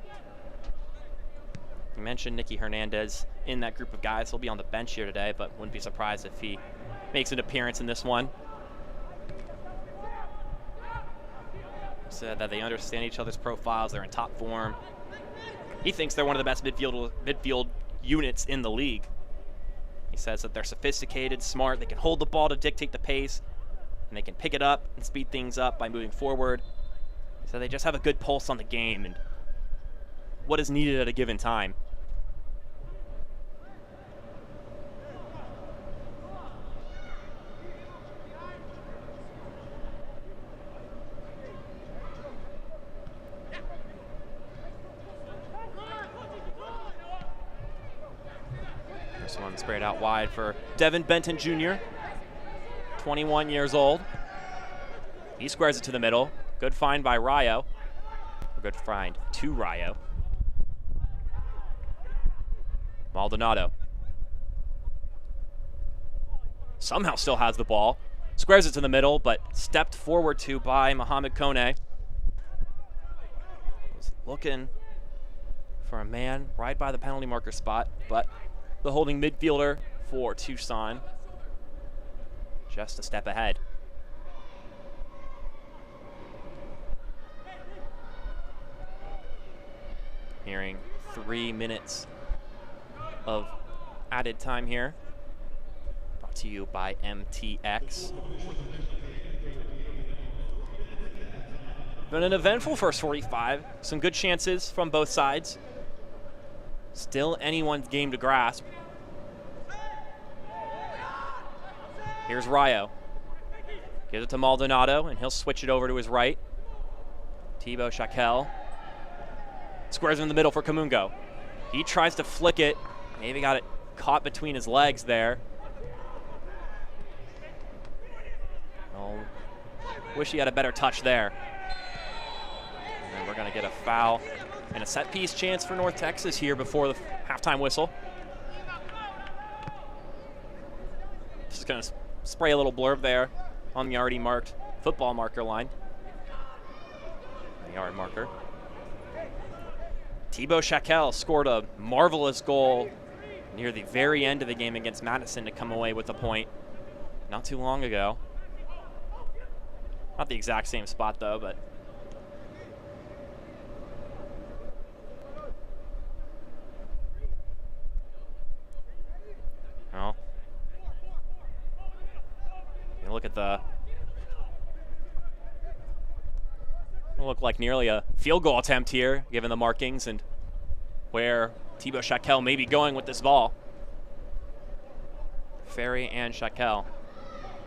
You mentioned Nicky Hernandez in that group of guys. He'll be on the bench here today, but wouldn't be surprised if he makes an appearance in this one. Said that they understand each other's profiles. They're in top form. He thinks they're one of the best midfield units in the league. He says that they're sophisticated, smart, they can hold the ball to dictate the pace, and they can pick it up and speed things up by moving forward. So they just have a good pulse on the game and what is needed at a given time. This one sprayed out wide for Devin Benton Jr., 21 years old. He squares it to the middle. Good find by Rayo. A good find to Rayo. Maldonado. Somehow still has the ball. Squares it to the middle, but stepped forward to by Mohamed Kone. Was looking for a man right by the penalty marker spot, but the holding midfielder for Tucson just a step ahead. Hearing 3 minutes of added time here. Brought to you by MTX. Been an eventful first 45. Some good chances from both sides. Still anyone's game to grasp. Here's Rayo. Gives it to Maldonado, and he'll switch it over to his right. Thibaut Shaquel. Squares in the middle for Kamungo. He tries to flick it. Maybe got it caught between his legs there. Oh, wish he had a better touch there. And then we're going to get a foul and a set piece chance for North Texas here before the halftime whistle. Just going to spray a little blurb there on the already marked football marker line. The yard marker. Thibaut Shaquel scored a marvelous goal near the very end of the game against Madison to come away with a point not too long ago. Not the exact same spot though, but well, you look at the it'll look like nearly a field goal attempt here, given the markings and where Thibaut Shaquel may be going with this ball. Ferry and Shaquel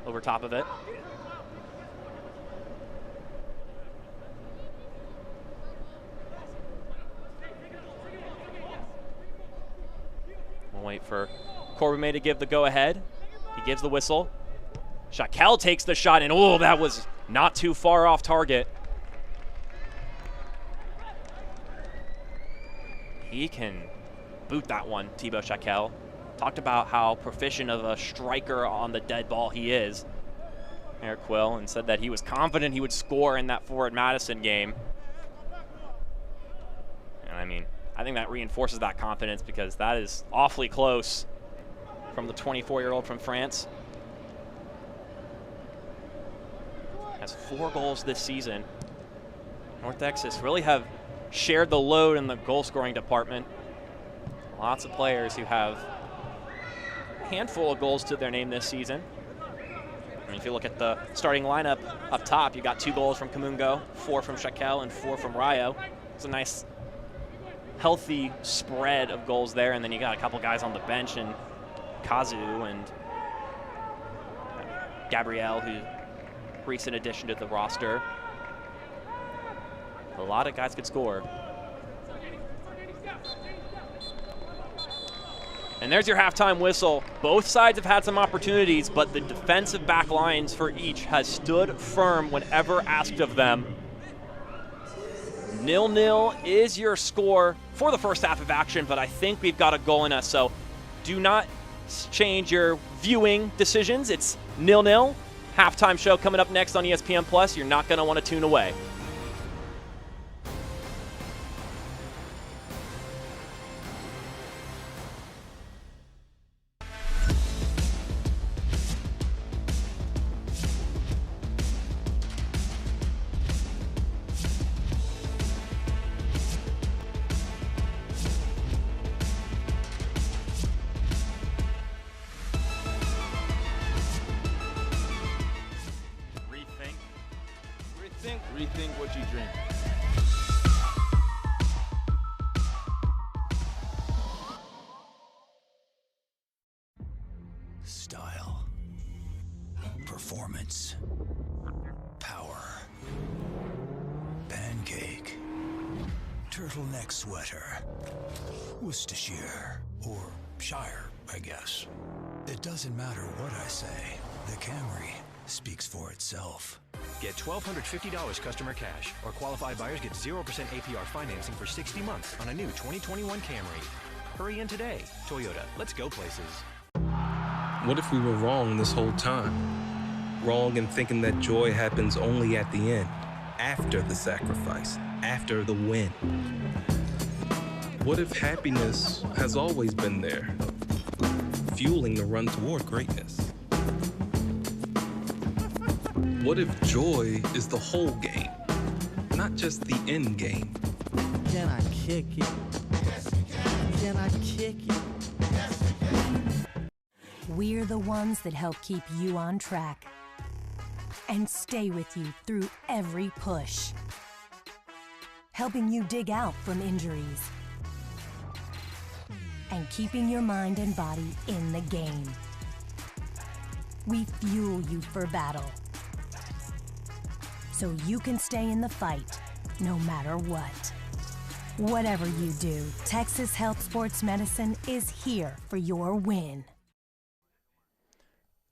over top of it. We'll wait for Corbin May to give the go-ahead. He gives the whistle. Shaquel takes the shot, and oh, that was not too far off target. He can boot that one, Thibaut Shaquel. Talked about how proficient of a striker on the dead ball he is, Eric Quill, and said that he was confident he would score in that Forward Madison game. And I mean, I think that reinforces that confidence because that is awfully close from the 24-year-old from France. Has 4 goals this season. North Texas really have shared the load in the goal-scoring department. Lots of players who have a handful of goals to their name this season. I mean, if you look at the starting lineup up top, you got 2 goals from Kamungo, 4 from Shaquel, and 4 from Rayo. It's a nice, healthy spread of goals there, and then you got a couple guys on the bench, and Kazu and Gabrielle, who's a recent addition to the roster. A lot of guys could score. And there's your halftime whistle. Both sides have had some opportunities, but the defensive back lines for each has stood firm whenever asked of them. 0-0 is your score for the first half of action, but I think we've got a goal in us, so do not change your viewing decisions. It's 0-0. Halftime show coming up next on ESPN+. You're not going to want to tune away. Rethink what you drink. Endurance. Power. Pancake. Turtleneck sweater. Worcestershire. Or Shire, I guess. It doesn't matter what I say. The Camry speaks for itself. Get $1,250 customer cash, or qualified buyers get 0% APR financing for 60 months on a new 2021 Camry. Hurry in today. Toyota, let's go places. What if we were wrong this whole time? Wrong in thinking that joy happens only at the end, after the sacrifice, after the win. What if happiness has always been there, fueling the run toward greatness? What if joy is the whole game, not just the end game? Can I kick it? Can I kick it? We're the ones that help keep you on track and stay with you through every push, helping you dig out from injuries and keeping your mind and body in the game. We fuel you for battle, so you can stay in the fight no matter what. Whatever you do, Texas Health Sports Medicine is here for your win.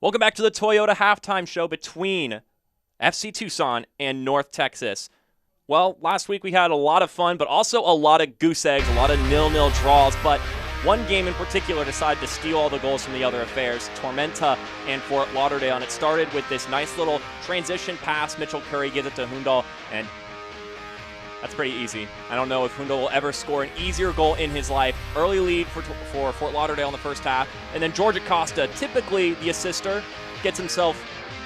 Welcome back to the Toyota halftime show between FC Tucson and North Texas. Well, last week we had a lot of fun, but also a lot of goose eggs, a lot of 0-0 draws, but one game in particular decided to steal all the goals from the other affairs, Tormenta and Fort Lauderdale, and it started with this nice little transition pass. Mitchell Curry gives it to Hundal, and that's pretty easy. I don't know if Hundal will ever score an easier goal in his life. Early lead for Fort Lauderdale in the first half, and then George Acosta, typically the assister, gets himself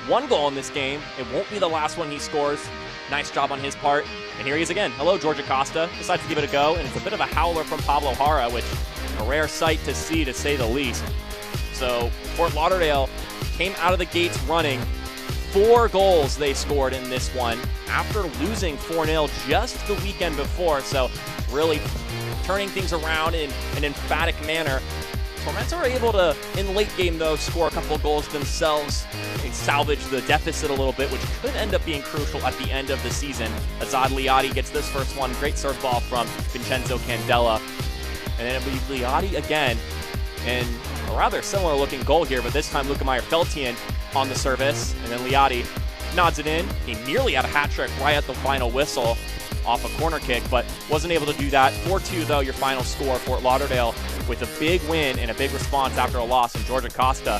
one goal in this game. It won't be the last one he scores. Nice job on his part. And here he is again. Hello, George Acosta. Decides to give it a go, and it's a bit of a howler from Pablo Jara, which a rare sight to see, to say the least. So Fort Lauderdale came out of the gates running. 4 goals they scored in this one after losing 4-0 just the weekend before. So really turning things around in an emphatic manner. Tormenta are able to, in late game though, score a couple of goals themselves and salvage the deficit a little bit, which could end up being crucial at the end of the season. Azad Liadi gets this first one. Great serve ball from Vincenzo Candela. And then it'll be Liadi again. And a rather similar looking goal here, but this time Luca Meyer-Feltian on the service. And then Liadi nods it in. He nearly had a hat trick right at the final whistle off a corner kick, but wasn't able to do that. 4-2 though, your final score. Fort Lauderdale with a big win and a big response after a loss. And George Acosta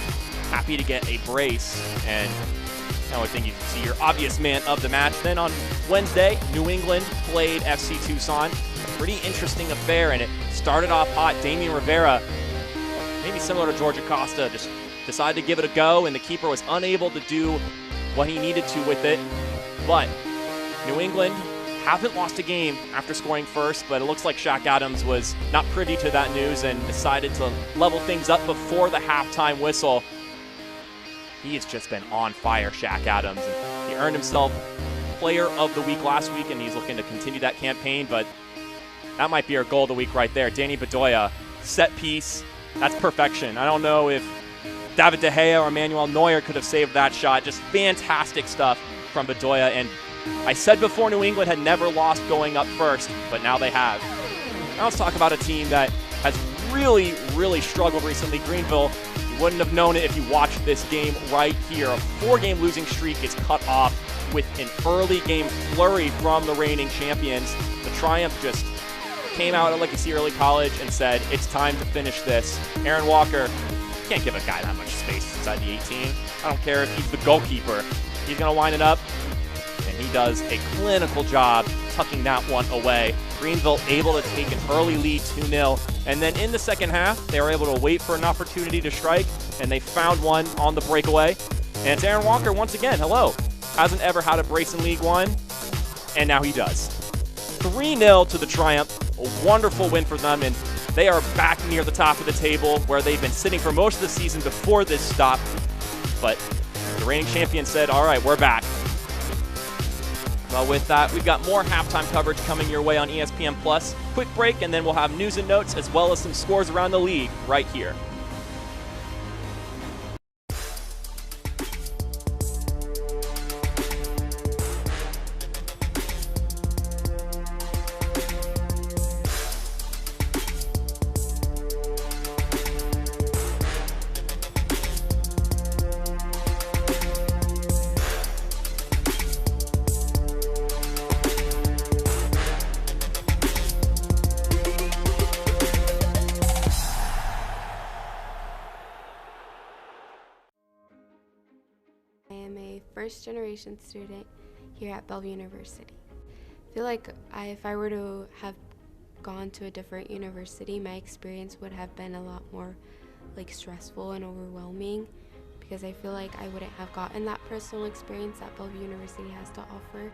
happy to get a brace. And I would think you can see your obvious man of the match. Then on Wednesday, New England played FC Tucson. A pretty interesting affair, and it started off hot. Damian Rivera, maybe similar to George Acosta, just decided to give it a go, and the keeper was unable to do what he needed to with it. But New England haven't lost a game after scoring first, but it looks like Shaq Adams was not privy to that news and decided to level things up before the halftime whistle. He has just been on fire, Shaq Adams. And he earned himself Player of the Week last week, and he's looking to continue that campaign, but that might be our goal of the week right there. Danny Bedoya, set piece. That's perfection. I don't know if David De Gea or Emmanuel Neuer could have saved that shot. Just fantastic stuff from Bedoya. And I said before New England had never lost going up first, but now they have. Now let's talk about a team that has really, really struggled recently. Greenville, you wouldn't have known it if you watched this game right here. A 4-game losing streak is cut off with an early game flurry from the reigning champions. The Triumph just came out at Legacy Early College and said, it's time to finish this. Aaron Walker, can't give a guy that much space inside the 18. I don't care if he's the goalkeeper. He's going to wind it up, and he does a clinical job tucking that one away. Greenville able to take an early lead, 2-0. And then in the second half, they were able to wait for an opportunity to strike, and they found one on the breakaway. And it's Aaron Walker once again. Hello. Hasn't ever had a brace in League One, and now he does. 3-0 to the Triumph. A wonderful win for them, and they are back near the top of the table where they've been sitting for most of the season before this stop. But the reigning champion said, all right, we're back. Well, with that, we've got more halftime coverage coming your way on ESPN+. Quick break, and then we'll have news and notes as well as some scores around the league right here. first-generation student here at Bellevue University. I feel like if I were to have gone to a different university, my experience would have been a lot more like stressful and overwhelming, because I feel like I wouldn't have gotten that personal experience that Bellevue University has to offer.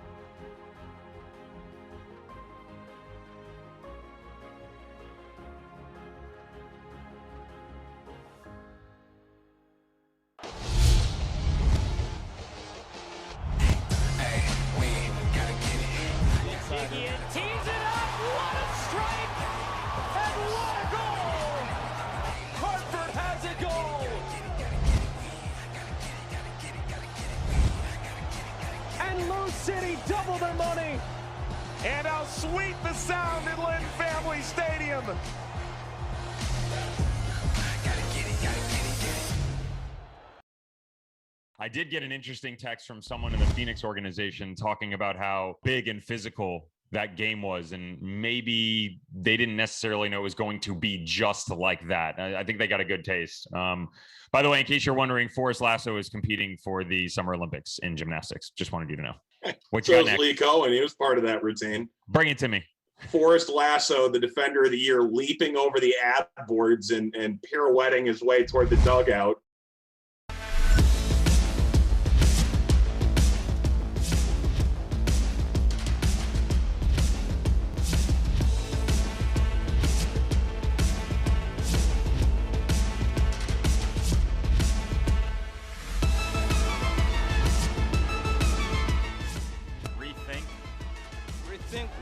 Tees it up, what a strike, and what a goal! Hartford has a goal! And Lou City double their money! And how sweet the sound in Lynn Family Stadium! I did get an interesting text from someone in the Phoenix organization talking about how big and physical that game was, and maybe they didn't necessarily know it was going to be just like that. I think they got a good taste. By the way, in case you're wondering, Forrest Lasso is competing for the Summer Olympics in gymnastics. Just wanted you to know. What you So got is next? Lee Cohen. He was part of that routine. Bring it to me. Forrest Lasso, the defender of the year, leaping over the ad boards and pirouetting his way toward the dugout.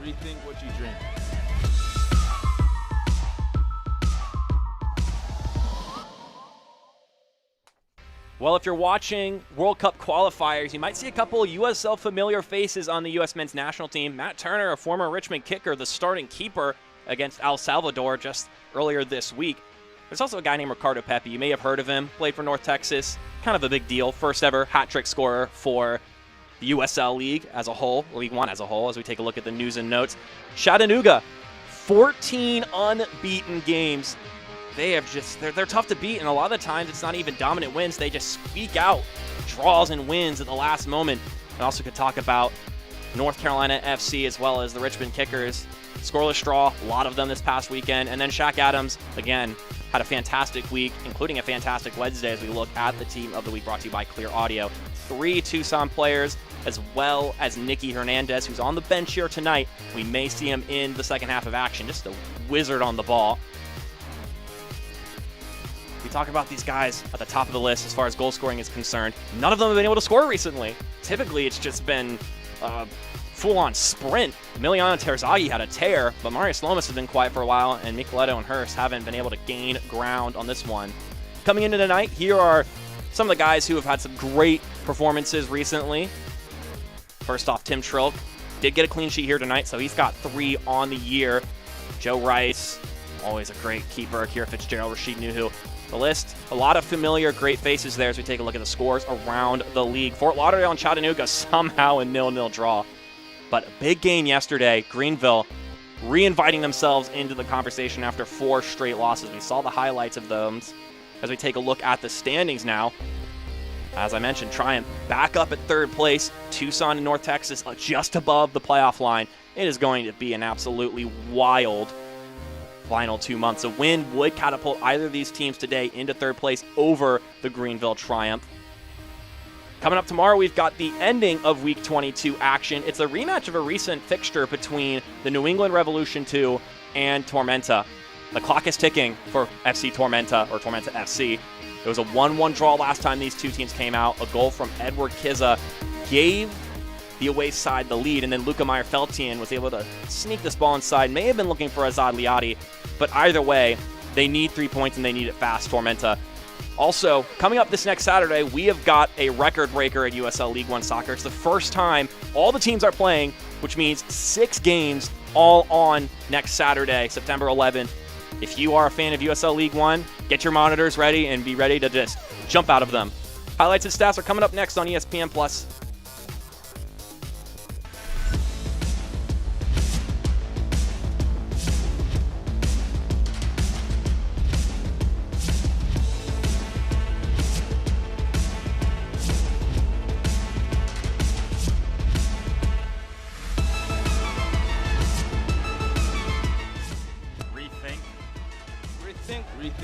Rethink what you drink. Well, if you're watching World Cup qualifiers, you might see a couple of USL familiar faces on the U.S. men's national team. Matt Turner, a former Richmond kicker, the starting keeper against El Salvador just earlier this week. There's also a guy named Ricardo Pepi. You may have heard of him. Played for North Texas. Kind of a big deal. First ever hat-trick scorer for the USL League as a whole, League One as a whole, as we take a look at the news and notes. Chattanooga, 14 unbeaten games. They're tough to beat, and a lot of the times it's not even dominant wins. They just squeak out draws and wins at the last moment. And also could talk about North Carolina FC as well as the Richmond Kickers. Scoreless draw, a lot of them this past weekend. And then Shaq Adams, again, had a fantastic week, including a fantastic Wednesday as we look at the Team of the Week brought to you by Clear Audio. 3 Tucson players, as well as Nicky Hernandez, who's on the bench here tonight. We may see him in the second half of action. Just a wizard on the ball. We talk about these guys at the top of the list as far as goal scoring is concerned. None of them have been able to score recently. Typically, it's just been a full-on sprint. Emiliano Terzaghi had a tear, but Marius Lomas has been quiet for a while, and Micheletto and Hurst haven't been able to gain ground on this one. Coming into tonight, here are some of the guys who have had some great performances recently. First off, Tim Trilk did get a clean sheet here tonight, so he's got 3 on the year. Joe Rice, always a great keeper. Akira Fitzgerald, Rashid Nuhu. The list, a lot of familiar great faces there as we take a look at the scores around the league. Fort Lauderdale and Chattanooga somehow a 0-0 draw. But a big game yesterday. Greenville re-inviting themselves into the conversation after 4 straight losses. We saw the highlights of those as we take a look at the standings now. As I mentioned, Triumph back up at 3rd place. Tucson and North Texas just above the playoff line. It is going to be an absolutely wild final 2 months. A win would catapult either of these teams today into 3rd place over the Greenville Triumph. Coming up tomorrow, we've got the ending of Week 22 action. It's a rematch of a recent fixture between the New England Revolution 2 and Tormenta. The clock is ticking for FC Tormenta, or Tormenta FC. It was a 1-1 draw last time these two teams came out. A goal from Edward Kizza gave the away side the lead, and then Luca Meyer-Feltian was able to sneak this ball inside. May have been looking for Azad Liati, but either way, they need 3 points and they need it fast, Tormenta. Also, coming up this next Saturday, we have got a record breaker at USL League One Soccer. It's the first time all the teams are playing, which means 6 games all on next Saturday, September 11th. If you are a fan of USL League One, get your monitors ready and be ready to just jump out of them. Highlights and stats are coming up next on ESPN+.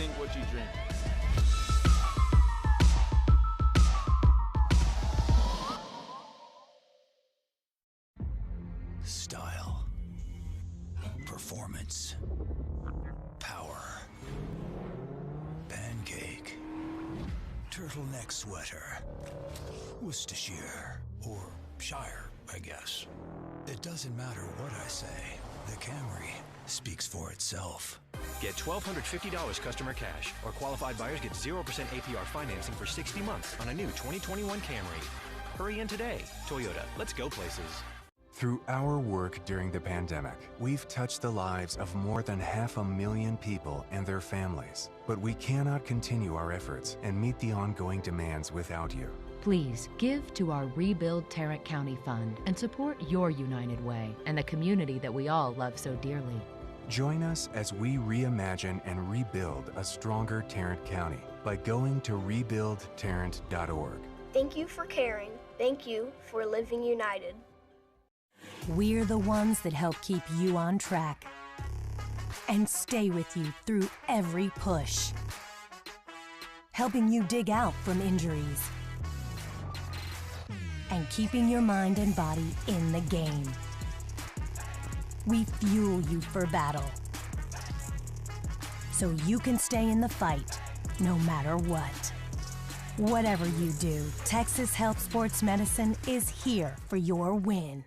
Rethink what you drink. Style, performance, power, pancake, turtleneck sweater, Worcestershire, or Shire, I guess. It doesn't matter what I say, the Camry speaks for itself. Get $1,250 customer cash, or qualified buyers get 0% APR financing for 60 months on a new 2021 Camry. Hurry in today. Toyota, let's go places. Through our work during the pandemic, we've touched the lives of more than 500,000 people and their families. But we cannot continue our efforts and meet the ongoing demands without you. Please give to our Rebuild Tarrant County Fund and support your United Way and the community that we all love so dearly. Join us as we reimagine and rebuild a stronger Tarrant County by going to rebuildtarrant.org. Thank you for caring. Thank you for living united. We're the ones that help keep you on track and stay with you through every push, helping you dig out from injuries and keeping your mind and body in the game. We fuel you for battle so you can stay in the fight no matter what. Whatever you do, Texas Health Sports Medicine is here for your win.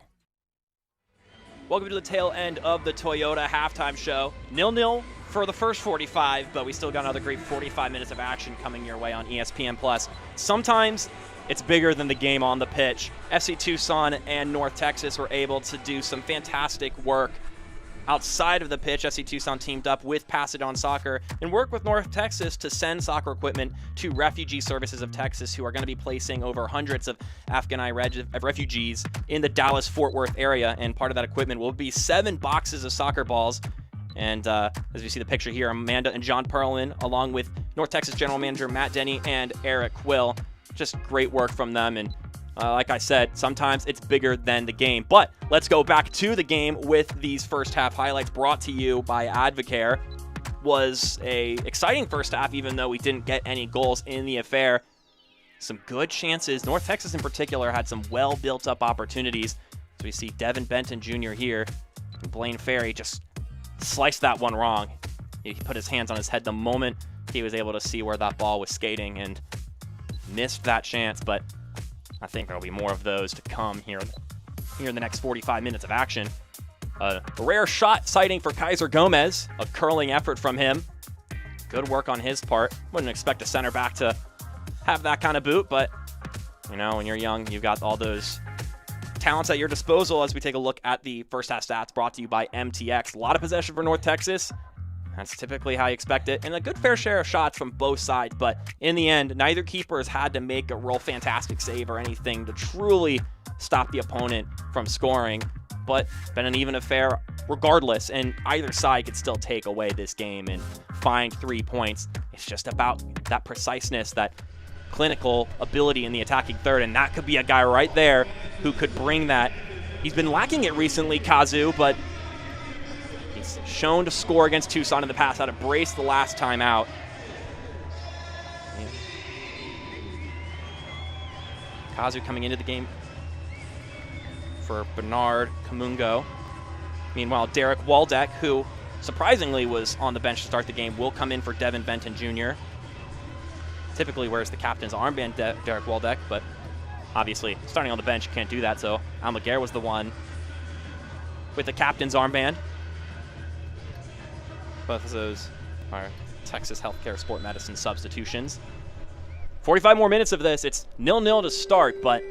Welcome to the tail end of the Toyota halftime show. 0-0 for the first 45, but we still got another great 45 minutes of action coming your way on ESPN+. Sometimes it's bigger than the game on the pitch. FC Tucson and North Texas were able to do some fantastic work outside of the pitch. FC Tucson teamed up with Pass It On Soccer and worked with North Texas to send soccer equipment to Refugee Services of Texas, who are going to be placing over hundreds of Afghani refugees in the Dallas-Fort Worth area. And part of that equipment will be 7 boxes of soccer balls. And as you see the picture here, Amanda and John Perlin, along with North Texas General Manager Matt Denny and Eric Quill. Just great work from them. And like I said, sometimes it's bigger than the game. But let's go back to the game with these first half highlights brought to you by Advocare. Was a exciting first half, even though we didn't get any goals in the affair. Some good chances. North Texas in particular had some well built up opportunities. So we see Devin Benton Jr. here. And Blaine Ferry just sliced that one wrong. He put his hands on his head the moment he was able to see where that ball was skating and missed that chance. But I think there'll be more of those to come here in the next 45 minutes of action. A rare shot sighting for Kaiser Gomez, a curling effort from him. Good work on his part. Wouldn't expect a center back to have that kind of boot, but you know, when you're young, you've got all those talents at your disposal. As we take a look at the first half stats brought to you by MTX. A lot of possession for North Texas. That's typically how you expect it. And a good fair share of shots from both sides. But in the end, neither keeper has had to make a real fantastic save or anything to truly stop the opponent from scoring. But been an even affair regardless. And either side could still take away this game and find 3 points. It's just about that preciseness, that clinical ability in the attacking third. And that could be a guy right there who could bring that. He's been lacking it recently, Kazu, but he's shown to score against Tucson in the past, had a brace the last time out. Kazu coming into the game for Bernard Kamungo. Meanwhile, Derek Waldeck, who surprisingly was on the bench to start the game, will come in for Devin Benton Jr. Typically wears the captain's armband, Derek Waldeck, but obviously starting on the bench, you can't do that, so Almaguer was the one with the captain's armband. Both of those are Texas Healthcare Sport Medicine substitutions. 45 more minutes of this. It's 0-0 to start, but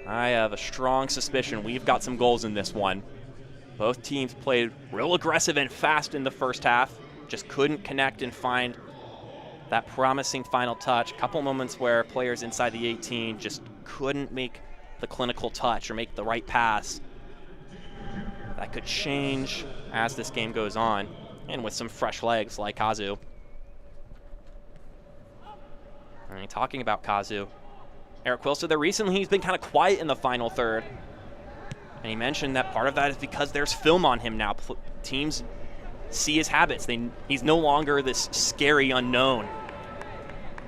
I have a strong suspicion we've got some goals in this one. Both teams played real aggressive and fast in the first half. Just couldn't connect and find that promising final touch. A couple moments where players inside the 18 just couldn't make the clinical touch or make the right pass. That could change as this game goes on, and with some fresh legs like Kazu. I mean, talking about Kazu, Eric Quill said that recently he's been kind of quiet in the final third. And he mentioned that part of that is because there's film on him now. Teams see his habits. He's no longer this scary unknown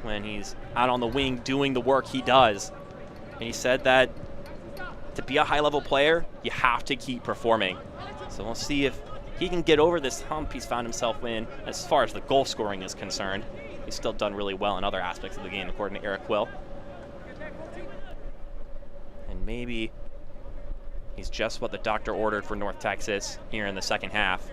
when he's out on the wing doing the work he does. And he said that to be a high-level player, you have to keep performing. So we'll see if he can get over this hump he's found himself in as far as the goal scoring is concerned. He's still done really well in other aspects of the game, according to Eric Quill. And maybe he's just what the doctor ordered for North Texas here in the second half.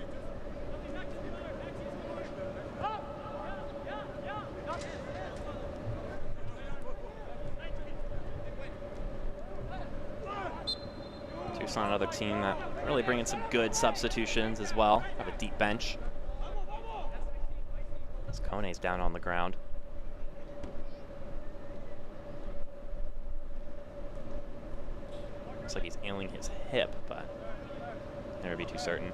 Tucson, another team that really bringing some good substitutions as well. Have a deep bench. As Kone's down on the ground. Looks like he's ailing his hip, but never be too certain.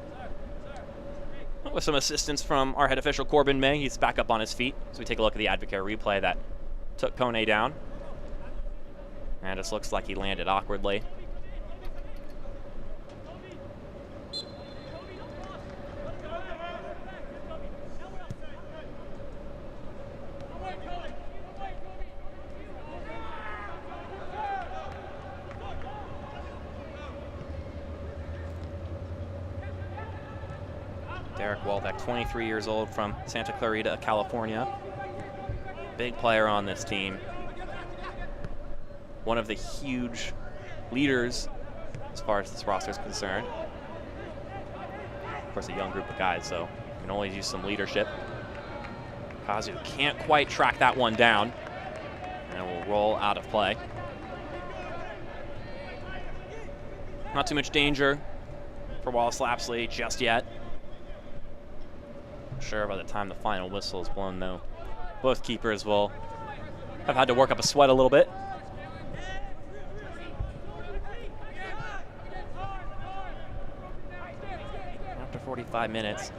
With some assistance from our head official, Corbin May, he's back up on his feet. So we take a look at the Advocare replay that took Kone down. And it just looks like he landed awkwardly. Derek Waldeck, 23 years old from Santa Clarita, California. Big player on this team. One of the huge leaders as far as this roster is concerned. Of course, a young group of guys, so you can always use some leadership. Kazu can't quite track that one down, and it will roll out of play. Not too much danger for Wallace Lapsley just yet. I'm sure by the time the final whistle is blown, though, both keepers will have had to work up a sweat a little bit. After 45 minutes,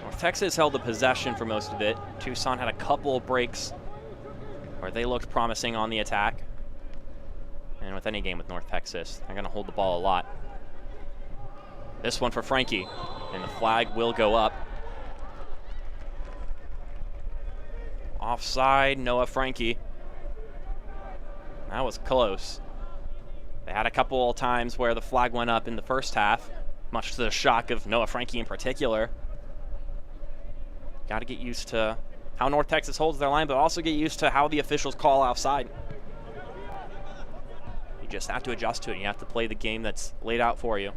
North Texas held the possession for most of it. Tucson had a couple of breaks where they looked promising on the attack. And with any game with North Texas, they're going to hold the ball a lot. This one for Frankie, and the flag will go up. Offside, Noah Frankie. That was close. They had a couple of times where the flag went up in the first half, much to the shock of Noah Frankie in particular. Got to get used to how North Texas holds their line, but also get used to how the officials call offside. You just have to adjust to it. You have to play the game that's laid out for you.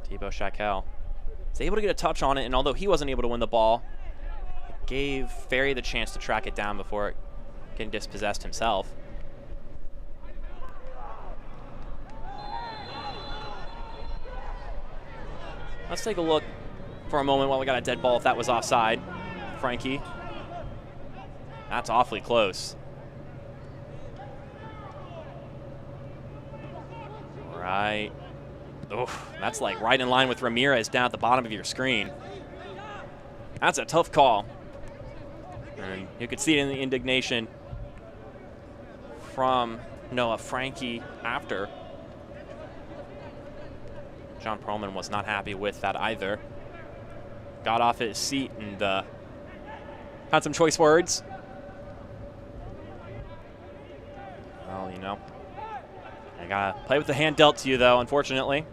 Thibaut Chacal was able to get a touch on it, and although he wasn't able to win the ball, it gave Ferry the chance to track it down before getting dispossessed himself. Let's take a look for a moment while we got a dead ball if that was offside. Frankie. That's awfully close. Right. Oof, that's like right in line with Ramirez down at the bottom of your screen. That's a tough call. And you could see it in the indignation from Noah Frankie after. John Perlman was not happy with that either. Got off his seat and had some choice words. Well, you know, I gotta play with the hand dealt to you, though, unfortunately.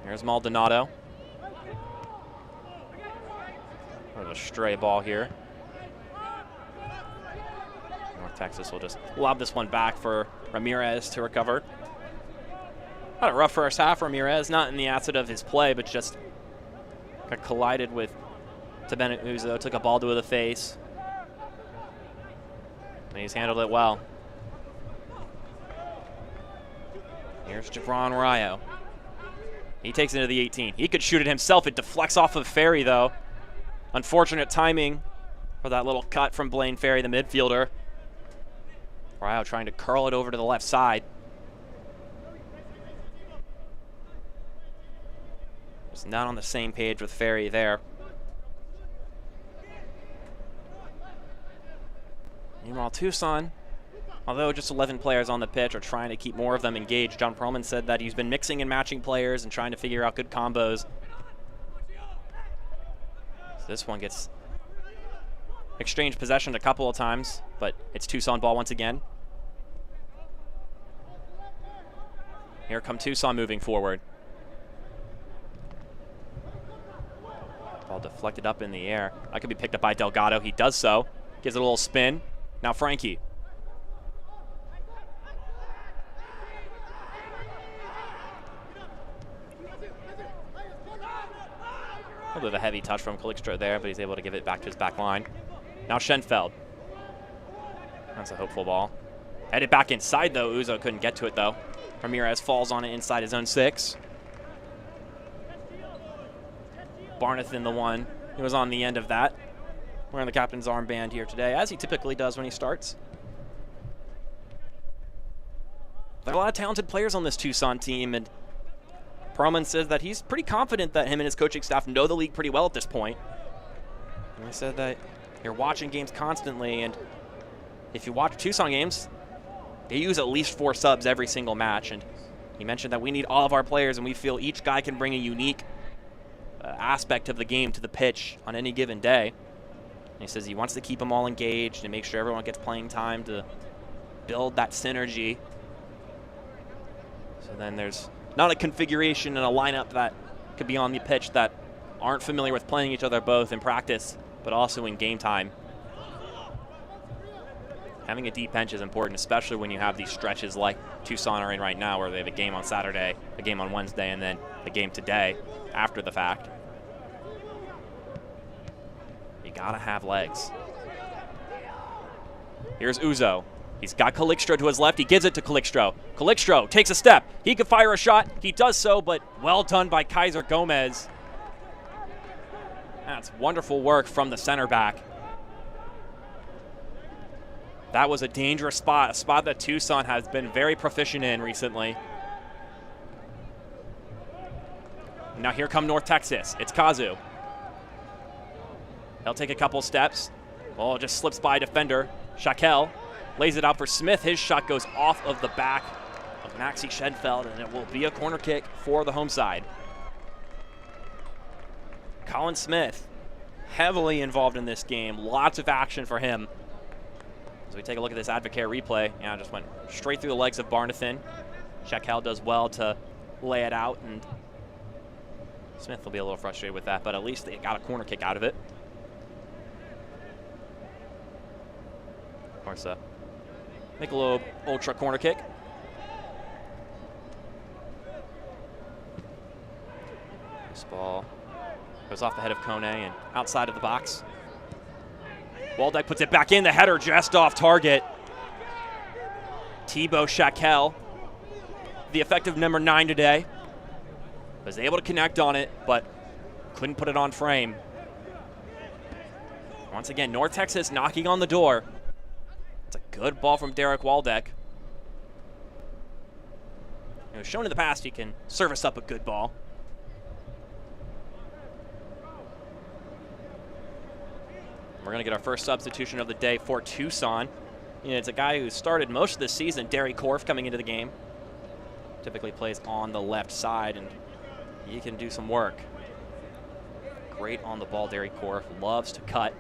Here's Maldonado. There's a stray ball here. North Texas will just lob this one back for Ramirez to recover. Had a rough first half, Ramirez, not in the asset of his play, but just got collided with Bennett Uzo, took a ball to the face. And he's handled it well. Here's Javron Rayo. He takes it to the 18. He could shoot it himself. It deflects off of Ferry, though. Unfortunate timing for that little cut from Blaine Ferry, the midfielder. Rayo trying to curl it over to the left side. Was not on the same page with Ferry there. Meanwhile, Tucson, although just 11 players on the pitch, are trying to keep more of them engaged. John Perlman said that he's been mixing and matching players and trying to figure out good combos. So this one gets exchanged possession a couple of times, but it's Tucson ball once again. Here come Tucson moving forward. Ball deflected up in the air. That could be picked up by Delgado. He does so. Gives it a little spin. Now Frankie. A little bit of a heavy touch from Calixto there, but he's able to give it back to his back line. Now Schenfeld. That's a hopeful ball. Headed back inside, though. Uzo couldn't get to it, though. Ramirez falls on it inside his own 6. Barnathan, the one who was on the end of that, wearing the captain's armband here today, as he typically does when he starts. There are a lot of talented players on this Tucson team, and Perlman says that he's pretty confident that him and his coaching staff know the league pretty well at this point. And he said that you're watching games constantly, and if you watch Tucson games, they use at least 4 subs every single match. And he mentioned that we need all of our players, and we feel each guy can bring a unique aspect of the game to the pitch on any given day. And he says he wants to keep them all engaged and make sure everyone gets playing time to build that synergy. So then there's not a configuration and a lineup that could be on the pitch that aren't familiar with playing each other both in practice, but also in game time. Having a deep bench is important, especially when you have these stretches like Tucson are in right now, where they have a game on Saturday, a game on Wednesday, and then a game today after the fact. You gotta have legs. Here's Uzo. He's got Calixto to his left. He gives it to Calixto. Calixto takes a step. He could fire a shot. He does so, but well done by Kaiser Gomez. That's wonderful work from the center back. That was a dangerous spot, a spot that Tucson has been very proficient in recently. Now here come North Texas. It's Kazu. He'll take a couple steps. Oh, just slips by a defender. Shaquel lays it out for Smith. His shot goes off of the back of Maxi Schenfeld, and it will be a corner kick for the home side. Colin Smith, heavily involved in this game. Lots of action for him. As we take a look at this Advocare replay, yeah, just went straight through the legs of Barnathan. Shaquel does well to lay it out, and Smith will be a little frustrated with that, but at least they got a corner kick out of it. Of course, make a little ultra corner kick. This ball goes off the head of Kone and outside of the box. Waldeck puts it back in. The header just off target. Thibaut Shaquel, the effective number 9 today, was able to connect on it, but couldn't put it on frame. Once again, North Texas knocking on the door. It's a good ball from Derek Waldeck. Shown in the past he can service up a good ball. We're going to get our first substitution of the day for Tucson. It's a guy who started most of this season, Derry Korf, coming into the game. Typically plays on the left side, and he can do some work. Great on the ball, Derry Korf. Loves to cut.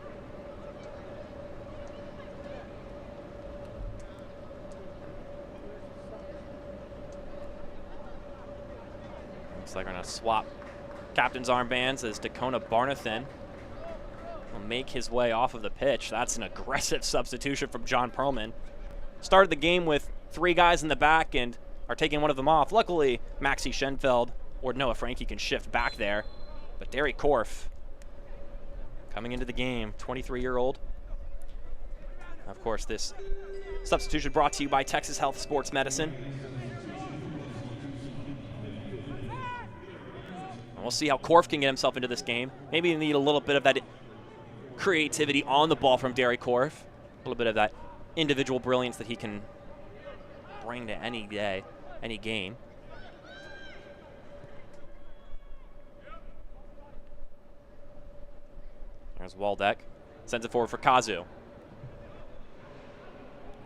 Looks like we're going to swap captain's armbands as Dakota Barnathan will make his way off of the pitch. That's an aggressive substitution from John Perlman. Started the game with 3 guys in the back and are taking one of them off. Luckily, Maxi Schenfeld or Noah Frankie can shift back there. But Derry Korf coming into the game, 23-year-old. Of course, this substitution brought to you by Texas Health Sports Medicine. And we'll see how Korf can get himself into this game. Maybe need a little bit of that creativity on the ball from Derry Korf. A little bit of that individual brilliance that he can bring to any day, any game. There's Waldeck. Sends it forward for Kazu.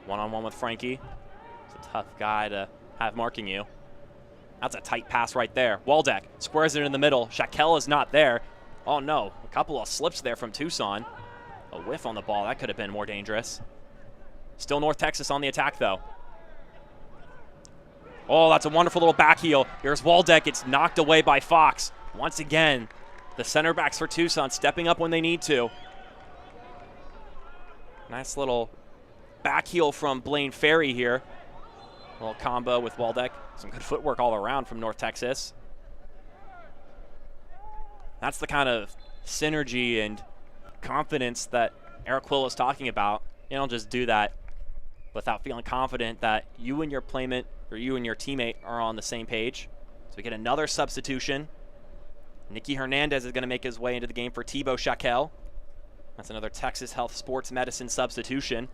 One-on-one with Frankie. It's a tough guy to have marking you. That's a tight pass right there. Waldeck squares it in the middle. Shaquille is not there. Oh no, a couple of slips there from Tucson. A whiff on the ball, that could have been more dangerous. Still North Texas on the attack though. Oh, that's a wonderful little back heel. Here's Waldeck, it's knocked away by Fox. Once again, the center backs for Tucson stepping up when they need to. Nice little back heel from Blaine Ferry here. A little combo with Waldeck. Some good footwork all around from North Texas. That's the kind of synergy and confidence that Eric Quill was talking about. You don't just do that without feeling confident that you and your playmate or you and your teammate are on the same page. So we get another substitution. Nicky Hernandez is going to make his way into the game for Thibaut Shaquel. That's another Texas Health Sports Medicine substitution.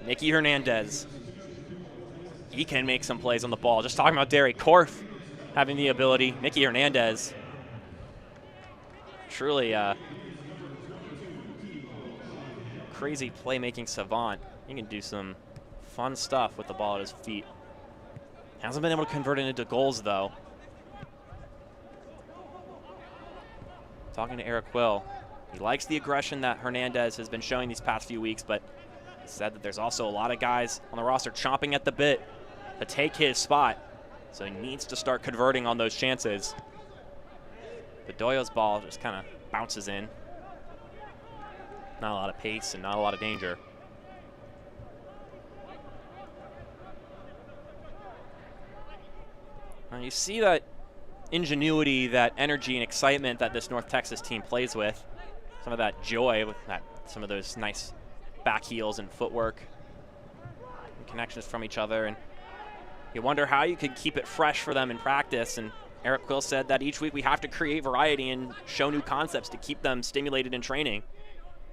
Nicky Hernandez. He can make some plays on the ball. Just talking about Derek Korf having the ability. Nicky Hernandez. Truly a crazy playmaking savant. He can do some fun stuff with the ball at his feet. Hasn't been able to convert it into goals, though. Talking to Eric Quill, he likes the aggression that Hernandez has been showing these past few weeks, but he said that there's also a lot of guys on the roster chomping at the bit to take his spot, so he needs to start converting on those chances. Bedoya's ball just kind of bounces in. Not a lot of pace and not a lot of danger. Now you see that ingenuity, that energy and excitement that this North Texas team plays with. Some of that joy with that, some of those nice back heels and footwork and connections from each other. And you wonder how you could keep it fresh for them in practice. And Eric Quill said that each week we have to create variety and show new concepts to keep them stimulated in training.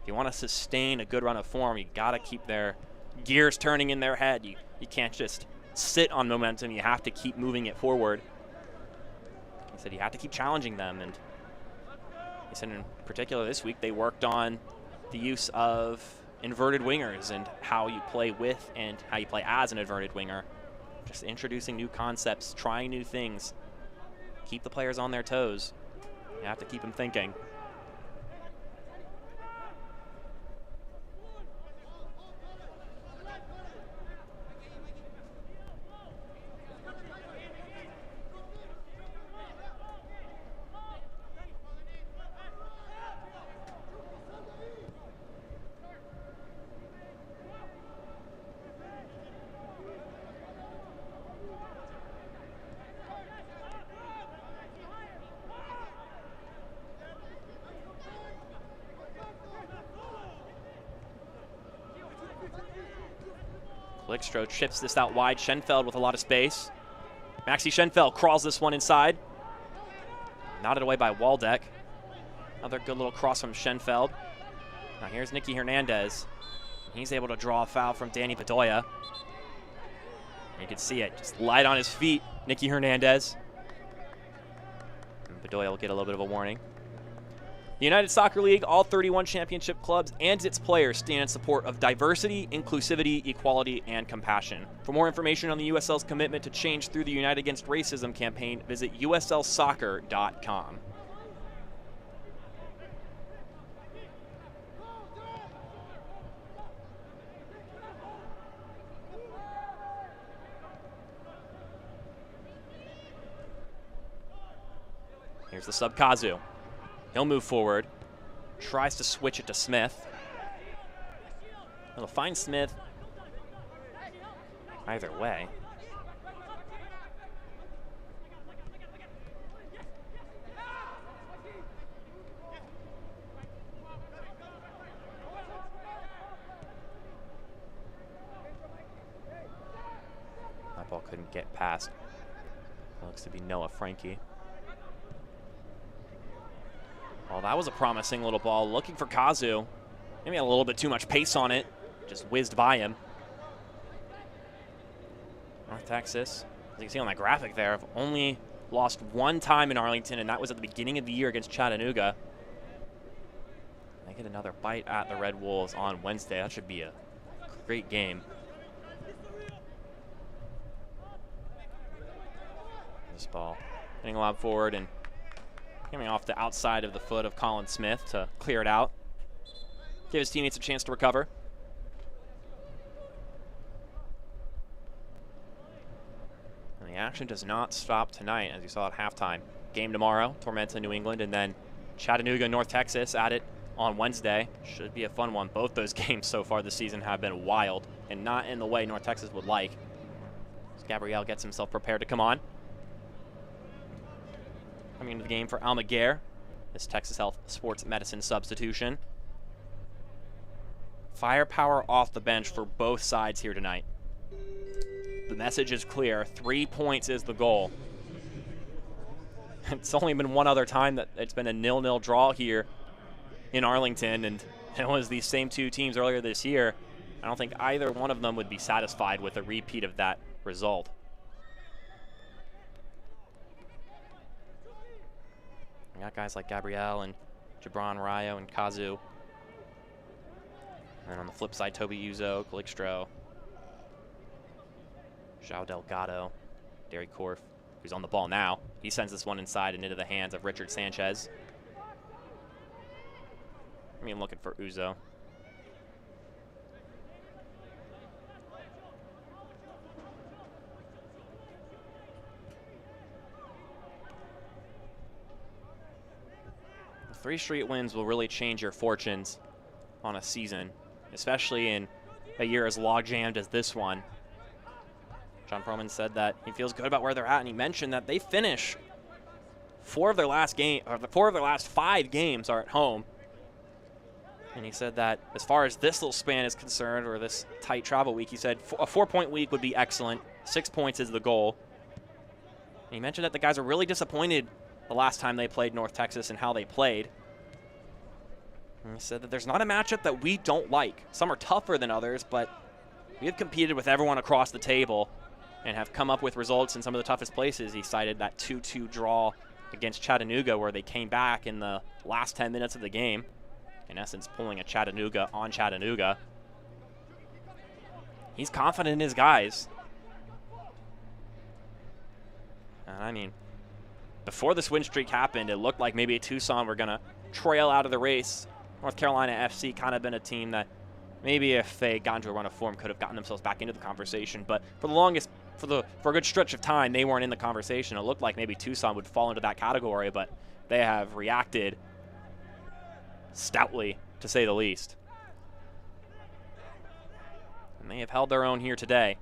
If you want to sustain a good run of form, you got to keep their gears turning in their head. You can't just sit on momentum. You have to keep moving it forward. He said you have to keep challenging them. And he said in particular this week they worked on the use of inverted wingers and how you play with and how you play as an inverted winger. Just introducing new concepts, trying new things. Keep the players on their toes. You have to keep them thinking. Lickstro chips this out wide. Schenfeld with a lot of space. Maxi Schenfeld crawls this one inside. Nodded away by Waldeck. Another good little cross from Schenfeld. Now here's Nicky Hernandez. He's able to draw a foul from Danny Bedoya. You can see it, just light on his feet, Nicky Hernandez. And Bedoya will get a little bit of a warning. The United Soccer League, all 31 championship clubs, and its players stand in support of diversity, inclusivity, equality, and compassion. For more information on the USL's commitment to change through the Unite Against Racism campaign, visit uslsoccer.com. Here's the sub Kazu. He'll move forward, tries to switch it to Smith. He'll find Smith either way. That ball couldn't get past. Looks to be Noah Frankie. Well, that was a promising little ball. Looking for Kazu. Maybe had a little bit too much pace on it. Just whizzed by him. North Texas, as you can see on that graphic there, have only lost one time in Arlington, and that was at the beginning of the year against Chattanooga. They get another bite at the Red Wolves on Wednesday. That should be a great game. This ball hitting a lob forward and coming off the outside of the foot of Colin Smith to clear it out. Give his teammates a chance to recover. And the action does not stop tonight, as you saw at halftime. Game tomorrow, Tormenta, New England, and then Chattanooga, North Texas at it on Wednesday. Should be a fun one. Both those games so far this season have been wild and not in the way North Texas would like. As Gabrielle gets himself prepared to come on. Coming into the game for Almaguer, this Texas Health Sports Medicine substitution. Firepower off the bench for both sides here tonight. The message is clear. 3 points is the goal. It's only been one other time that it's been a 0-0 draw here in Arlington, and it was these same two teams earlier this year. I don't think either one of them would be satisfied with a repeat of that result. We got guys like Gabrielle and Gibran Rayo and Kazu. And then on the flip side, Toby Uzo, Calixtro, João Delgado, Derek Korf, who's on the ball now. He sends this one inside and into the hands of Richard Sanchez. I mean, looking for Uzo. The 3 straight wins will really change your fortunes on a season, especially in a year as log-jammed as this one. John Perlman said that he feels good about where they're at, and he mentioned that they finish 4 of their last 5 games are at home. And he said that as far as this little span is concerned, or this tight travel week, he said a 4-point week would be excellent. 6 points is the goal. And he mentioned that the guys are really disappointed the last time they played North Texas and how they played. And he said that there's not a matchup that we don't like. Some are tougher than others, but we have competed with everyone across the table and have come up with results in some of the toughest places. He cited that 2-2 draw against Chattanooga, where they came back in the last 10 minutes of the game, in essence pulling a Chattanooga on Chattanooga. He's confident in his guys. And I mean, before this win streak happened, it looked like maybe Tucson were going to trail out of the race. North Carolina FC kind of been a team that maybe if they got into a run of form could have gotten themselves back into the conversation. But for the longest, for a good stretch of time, they weren't in the conversation. It looked like maybe Tucson would fall into that category, but they have reacted stoutly, to say the least. And they have held their own here today.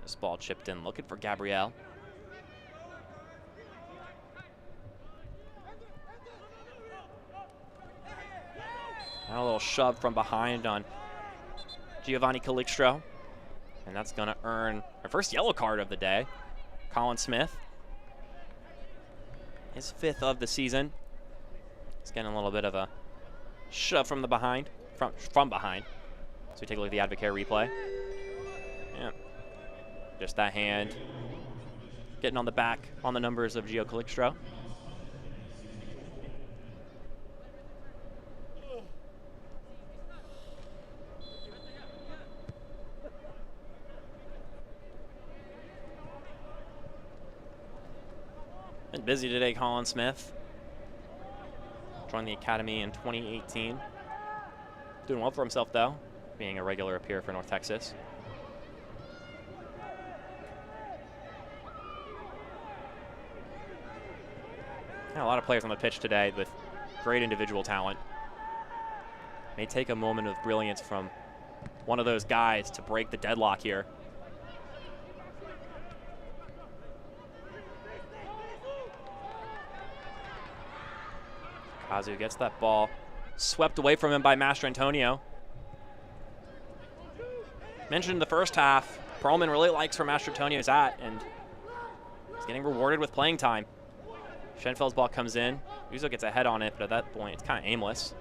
This ball chipped in, looking for Gabrielle. And a little shove from behind on Giovanni Calixtro. And that's going to earn our first yellow card of the day. Colin Smith, his 5th of the season. He's getting a little bit of a shove from the behind, from behind. So we take a look at the Advocare replay. Yeah, just that hand getting on the back on the numbers of Gio Calixtro. Been busy today, Colin Smith. Joined the academy in 2018. Doing well for himself, though, being a regular appearer for North Texas. Yeah, a lot of players on the pitch today with great individual talent. May take a moment of brilliance from one of those guys to break the deadlock here. Kazu gets that ball swept away from him by Master Antonio. Mentioned in the first half, Perlman really likes where Master Antonio's at, and he's getting rewarded with playing time. Schenfeld's ball comes in. Uzo gets a head on it, but at that point, it's kind of aimless.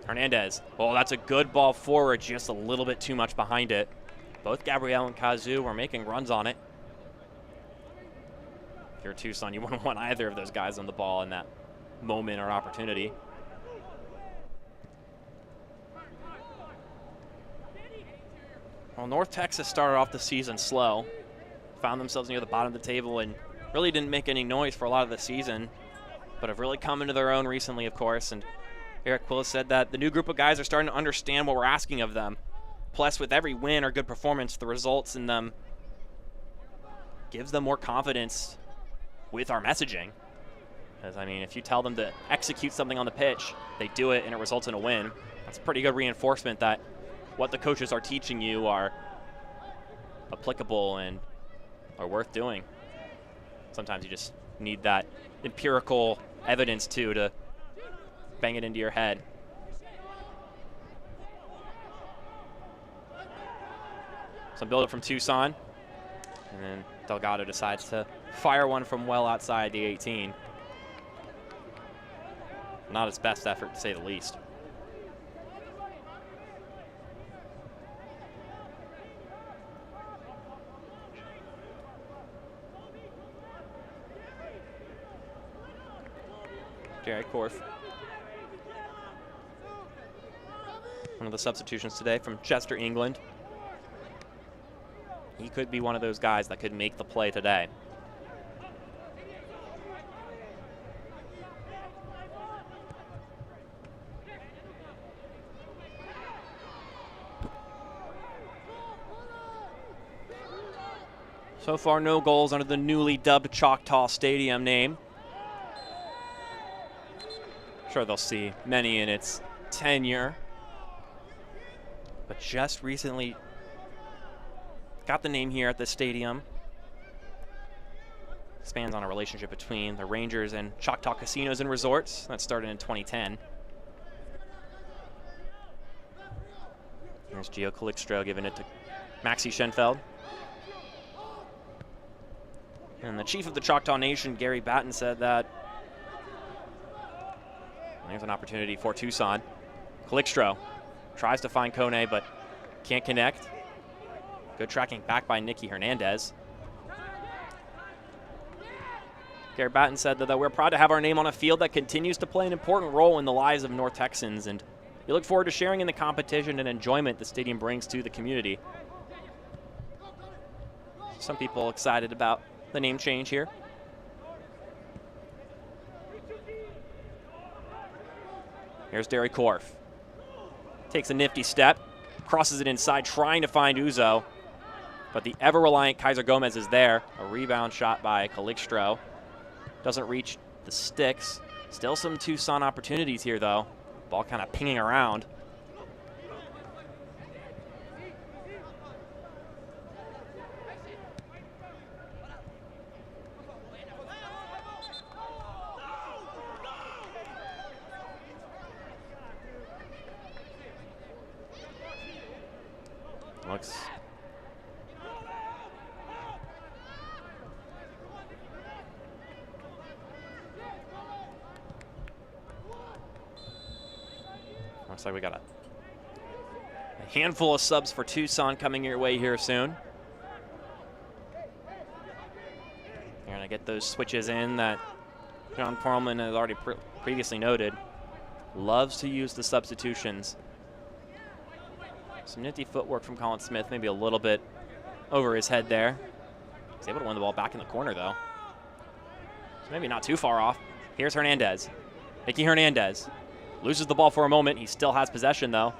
Hernandez. Oh, that's a good ball forward, just a little bit too much behind it. Both Gabrielle and Kazu were making runs on it. If you're Tucson, you wouldn't want either of those guys on the ball in that moment or opportunity. Well, North Texas started off the season slow, found themselves near the bottom of the table, and really didn't make any noise for a lot of the season, but have really come into their own recently, of course. And Eric Quillis said that the new group of guys are starting to understand what we're asking of them. Plus, with every win or good performance, the results in them gives them more confidence with our messaging. Because, I mean, if you tell them to execute something on the pitch, they do it and it results in a win. That's pretty good reinforcement that what the coaches are teaching you are applicable and are worth doing. Sometimes you just need that empirical evidence, too, to bang it into your head. Some build-up from Tucson. And then Delgado decides to fire one from well outside the 18. Not his best effort, to say the least. Jerry Korf. One of the substitutions today from Chester, England. He could be one of those guys that could make the play today. So far, no goals under the newly dubbed Choctaw Stadium name. Sure, they'll see many in its tenure. But just recently got the name here at the stadium. Expands on a relationship between the Rangers and Choctaw Casinos and Resorts. That started in 2010. There's Gio Calixto giving it to Maxi Schenfeld. And the chief of the Choctaw Nation, Gary Batten, said that there's an opportunity for Tucson. Calixto tries to find Kone, but can't connect. Good tracking back by Nicky Hernandez. Gary Batten said that we're proud to have our name on a field that continues to play an important role in the lives of North Texans, and we look forward to sharing in the competition and enjoyment the stadium brings to the community. Some people excited about the name change here. Here's Derek Korf. Takes a nifty step, crosses it inside, trying to find Uzo. But the ever-reliant Kaiser Gomez is there. A rebound shot by Calixto. Doesn't reach the sticks. Still some Tucson opportunities here, though. Ball kind of pinging around. Looks like we got a handful of subs for Tucson coming your way here soon. You're going to get those switches in that John Perlman has already previously noted. Loves to use the substitutions. Some nifty footwork from Colin Smith, maybe a little bit over his head there. He's able to win the ball back in the corner, though. So maybe not too far off. Here's Hernandez. Nicky Hernandez. Loses the ball for a moment. He still has possession, though.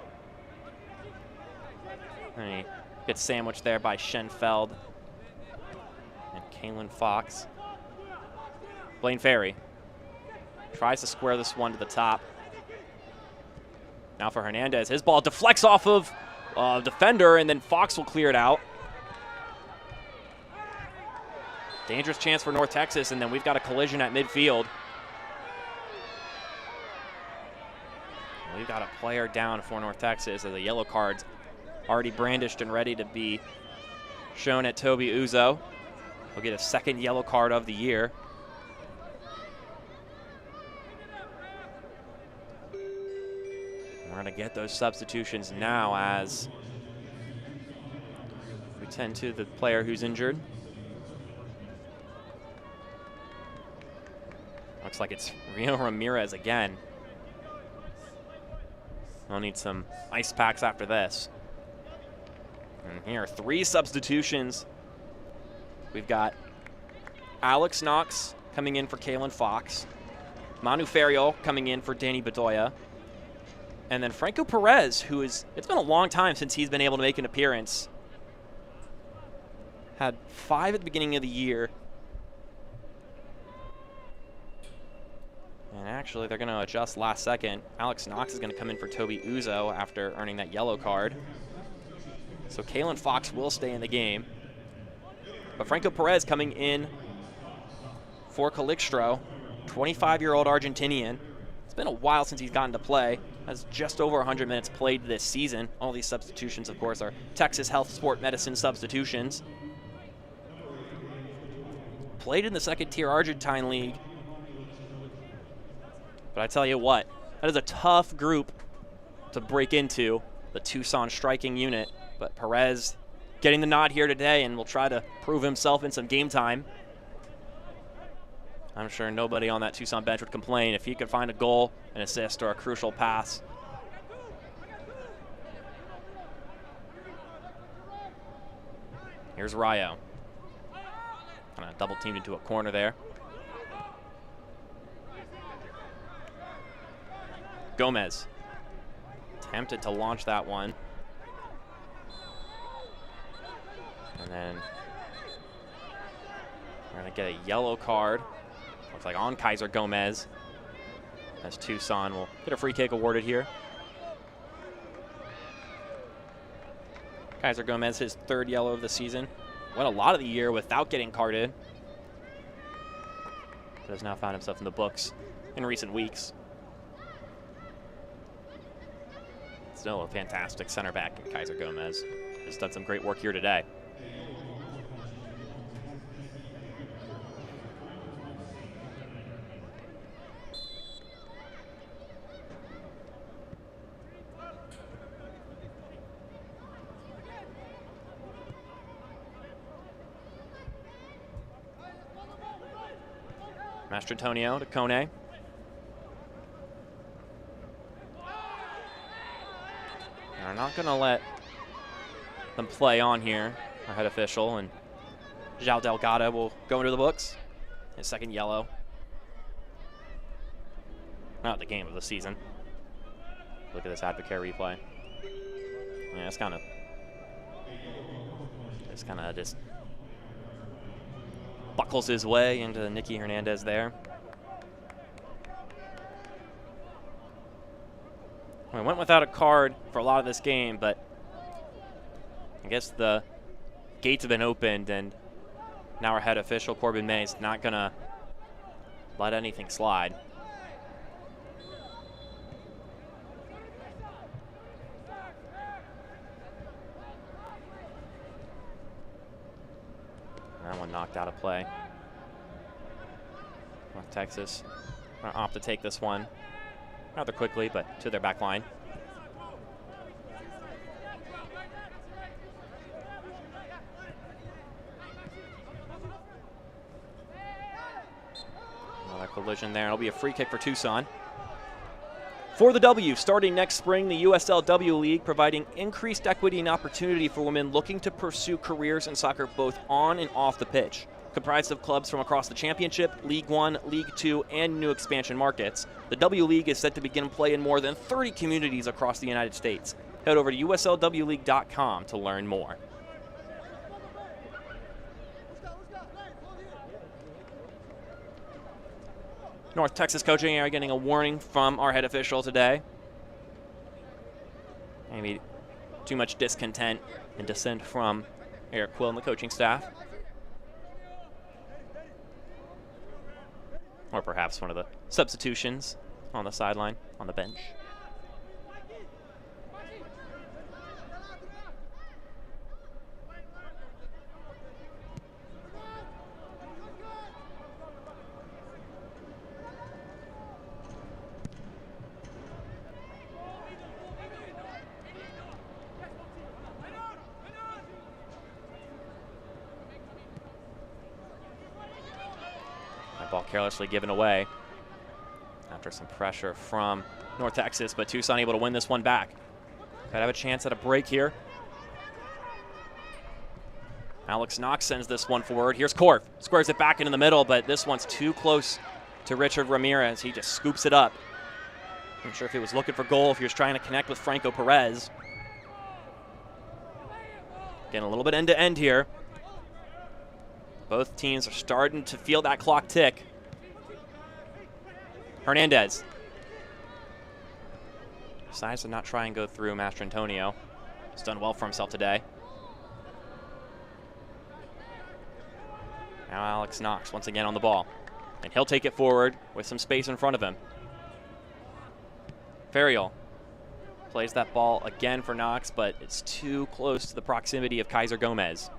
And he gets sandwiched there by Schenfeld and Kalen Fox. Blaine Ferry tries to square this one to the top. Now for Hernandez. His ball deflects off of defender, and then Fox will clear it out. Dangerous chance for North Texas, and then we've got a collision at midfield. We've got a player down for North Texas as a yellow card's already brandished and ready to be shown at Toby Uzo. He'll get a second yellow card of the year. We're going to get those substitutions now as we tend to the player who's injured. Looks like it's Rio Ramirez again. I'll need some ice packs after this. And here are 3 substitutions. We've got Alex Knox coming in for Kalen Fox, Manu Ferriol coming in for Danny Bedoya, and then Franco Perez, who is, it's been a long time since he's been able to make an appearance. Had 5 at the beginning of the year. And actually, they're going to adjust last second. Alex Knox is going to come in for Toby Uzo after earning that yellow card. So Kalen Fox will stay in the game. But Franco Perez coming in for Calixtro, 25-year-old Argentinian. It's been a while since he's gotten to play. Has just over 100 minutes played this season. All these substitutions, of course, are Texas Health Sport Medicine substitutions. Played in the second-tier Argentine League. But I tell you what, that is a tough group to break into, the Tucson striking unit. But Perez getting the nod here today and will try to prove himself in some game time. I'm sure nobody on that Tucson bench would complain if he could find a goal, an assist, or a crucial pass. Here's Rayo. Kind of double teamed into a corner there. Gomez tempted to launch that one. And then we're going to get a yellow card. Looks like on Kaiser Gomez. As Tucson will get a free kick awarded here. Kaiser Gomez, his 3rd yellow of the season. Went a lot of the year without getting carded. But has now found himself in the books in recent weeks. Still a fantastic center back in Kaiser Gomez. Has done some great work here today. Mastrantonio to Kone. They're not going to let them play on here, our head official, and João Delgado will go into the books. His 2nd yellow. Not the game of the season. Look at this Advocare replay. Yeah, it's kind of just buckles his way into Nicky Hernandez there. We went without a card for a lot of this game, but I guess the gates have been opened, and now our head official, Corbin May, is not going to let anything slide. That one knocked out of play. North Texas going to opt to take this one rather quickly, but to their back line. Another collision there. It'll be a free kick for Tucson. For the W, starting next spring, the USLW League providing increased equity and opportunity for women looking to pursue careers in soccer both on and off the pitch. Comprised of clubs from across the Championship, League One, League Two, and new expansion markets, the W League is set to begin play in more than 30 communities across the United States. Head over to USLWleague.com to learn more. North Texas coaching area getting a warning from our head official today. Maybe too much discontent and dissent from Eric Quill and the coaching staff. Or perhaps one of the substitutions on the sideline, on the bench. That ball carelessly given away after some pressure from North Texas, but Tucson able to win this one back. Could have a chance at a break here. Alex Knox sends this one forward. Here's Korf. Squares it back into the middle, but this one's too close to Richard Ramirez. He just scoops it up. I'm sure if he was looking for goal, if he was trying to connect with Franco Perez. Getting a little bit end-to-end here. Both teams are starting to feel that clock tick. Hernandez decides to not try and go through Mastrantonio. He's done well for himself today. Now Alex Knox once again on the ball. And he'll take it forward with some space in front of him. Ferriol plays that ball again for Knox, but it's too close to the proximity of Kaiser Gomez.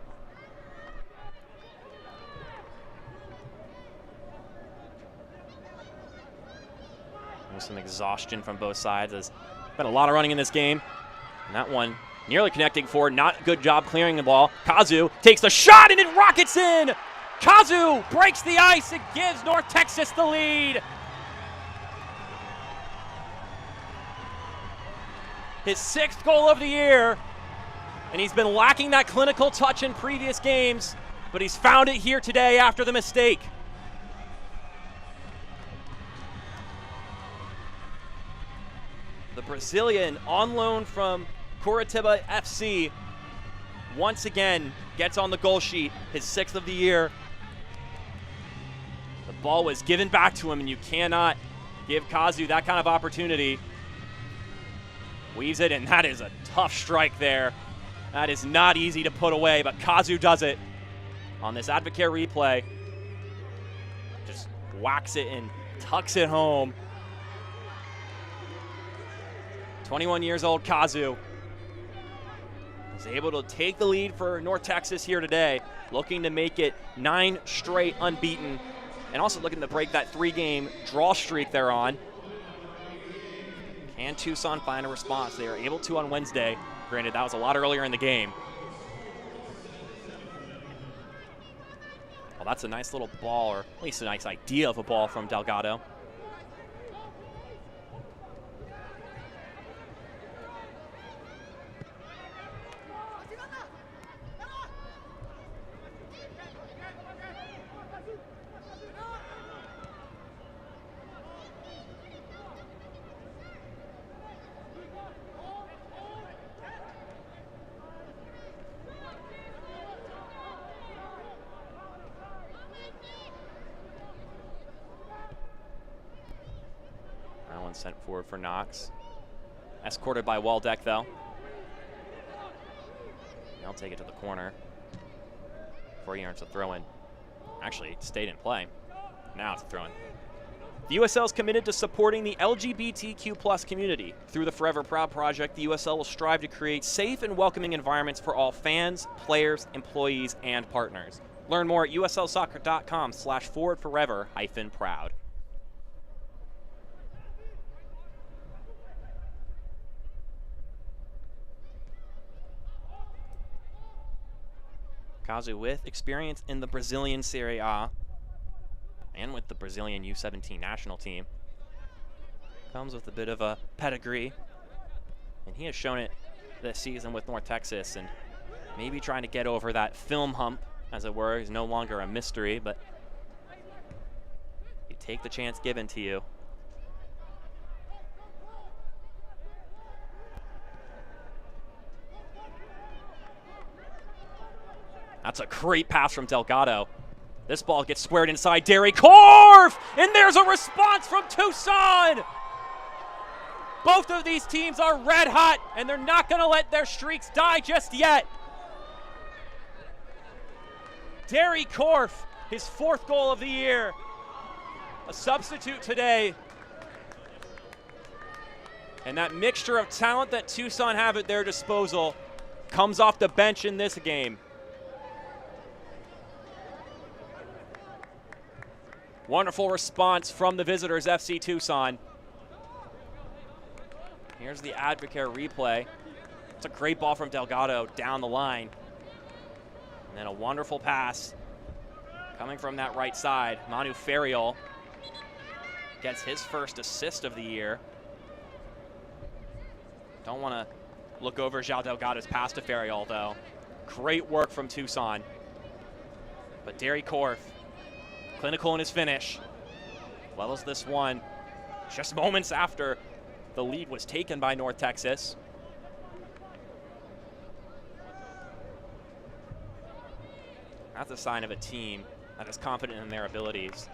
There's some exhaustion from both sides. There's been a lot of running in this game. And that one nearly connecting forward. Not a good job clearing the ball. Kazu takes the shot and it rockets in. Kazu breaks the ice and gives North Texas the lead. His 6th goal of the year. And he's been lacking that clinical touch in previous games, but he's found it here today after the mistake. The Brazilian on loan from Curitiba FC once again gets on the goal sheet, his 6th of the year. The ball was given back to him, and you cannot give Kazu that kind of opportunity. Weaves it, and that is a tough strike there. That is not easy to put away, but Kazu does it on this Advocare replay. Just whacks it and tucks it home. 21 years old Kazu is able to take the lead for North Texas here today, looking to make it 9 straight unbeaten, and also looking to break that 3-game draw streak they're on. Can Tucson find a response? They were able to on Wednesday. Granted, that was a lot earlier in the game. Well, that's a nice little ball, or at least a nice idea of a ball from Delgado. Sent forward for Knox. Escorted by Waldeck, though. They'll take it to the corner. 40 yards to throw in. Actually, it stayed in play. Now it's a throw in. The USL is committed to supporting the LGBTQ+ community. Through the Forever Proud project, the USL will strive to create safe and welcoming environments for all fans, players, employees, and partners. Learn more at uslsoccer.com/forwardforever-proud. Kazu with experience in the Brazilian Serie A and with the Brazilian U17 national team. Comes with a bit of a pedigree, and he has shown it this season with North Texas, and maybe trying to get over that film hump, as it were. He's no longer a mystery, but you take the chance given to you. That's a great pass from Delgado. This ball gets squared inside Derry Korf, and there's a response from Tucson. Both of these teams are red hot, and they're not going to let their streaks die just yet. Derry Korf, his 4th goal of the year. A substitute today. And that mixture of talent that Tucson have at their disposal comes off the bench in this game. Wonderful response from the visitors, FC Tucson. Here's the Advocare replay. It's a great ball from Delgado down the line. And then a wonderful pass Coming from that right side, Manu Ferriol gets his first assist of the year. Don't want to look over João Delgado's pass to Ferriol, though. Great work from Tucson. But Derry Korf, clinical in his finish, well as this one, just moments after the lead was taken by North Texas. That's a sign of a team that is confident in their abilities.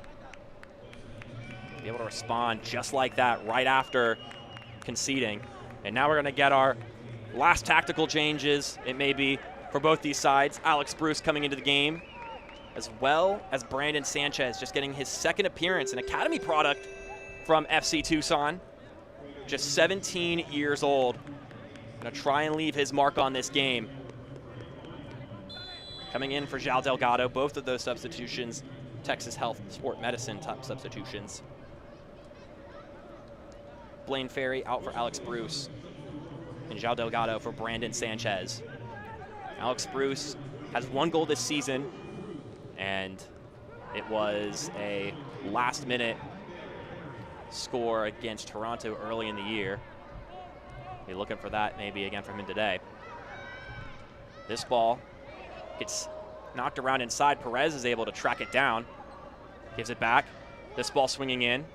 To be able to respond just like that right after conceding. And now we're going to get our last tactical changes, it may be, for both these sides. Alex Bruce coming into the game, as well as Brandon Sanchez just getting his second appearance, an academy product from FC Tucson. Just 17 years old. Going to try and leave his mark on this game. Coming in for João Delgado, both of those substitutions, Texas Health Sport Medicine top substitutions. Blaine Ferry out for Alex Bruce, and João Delgado for Brandon Sanchez. Alex Bruce has 1 goal this season, and it was a last-minute score against Toronto early in the year. Be looking for that maybe again from him today. This ball gets knocked around inside. Perez is able to track it down, gives it back. This ball swinging in,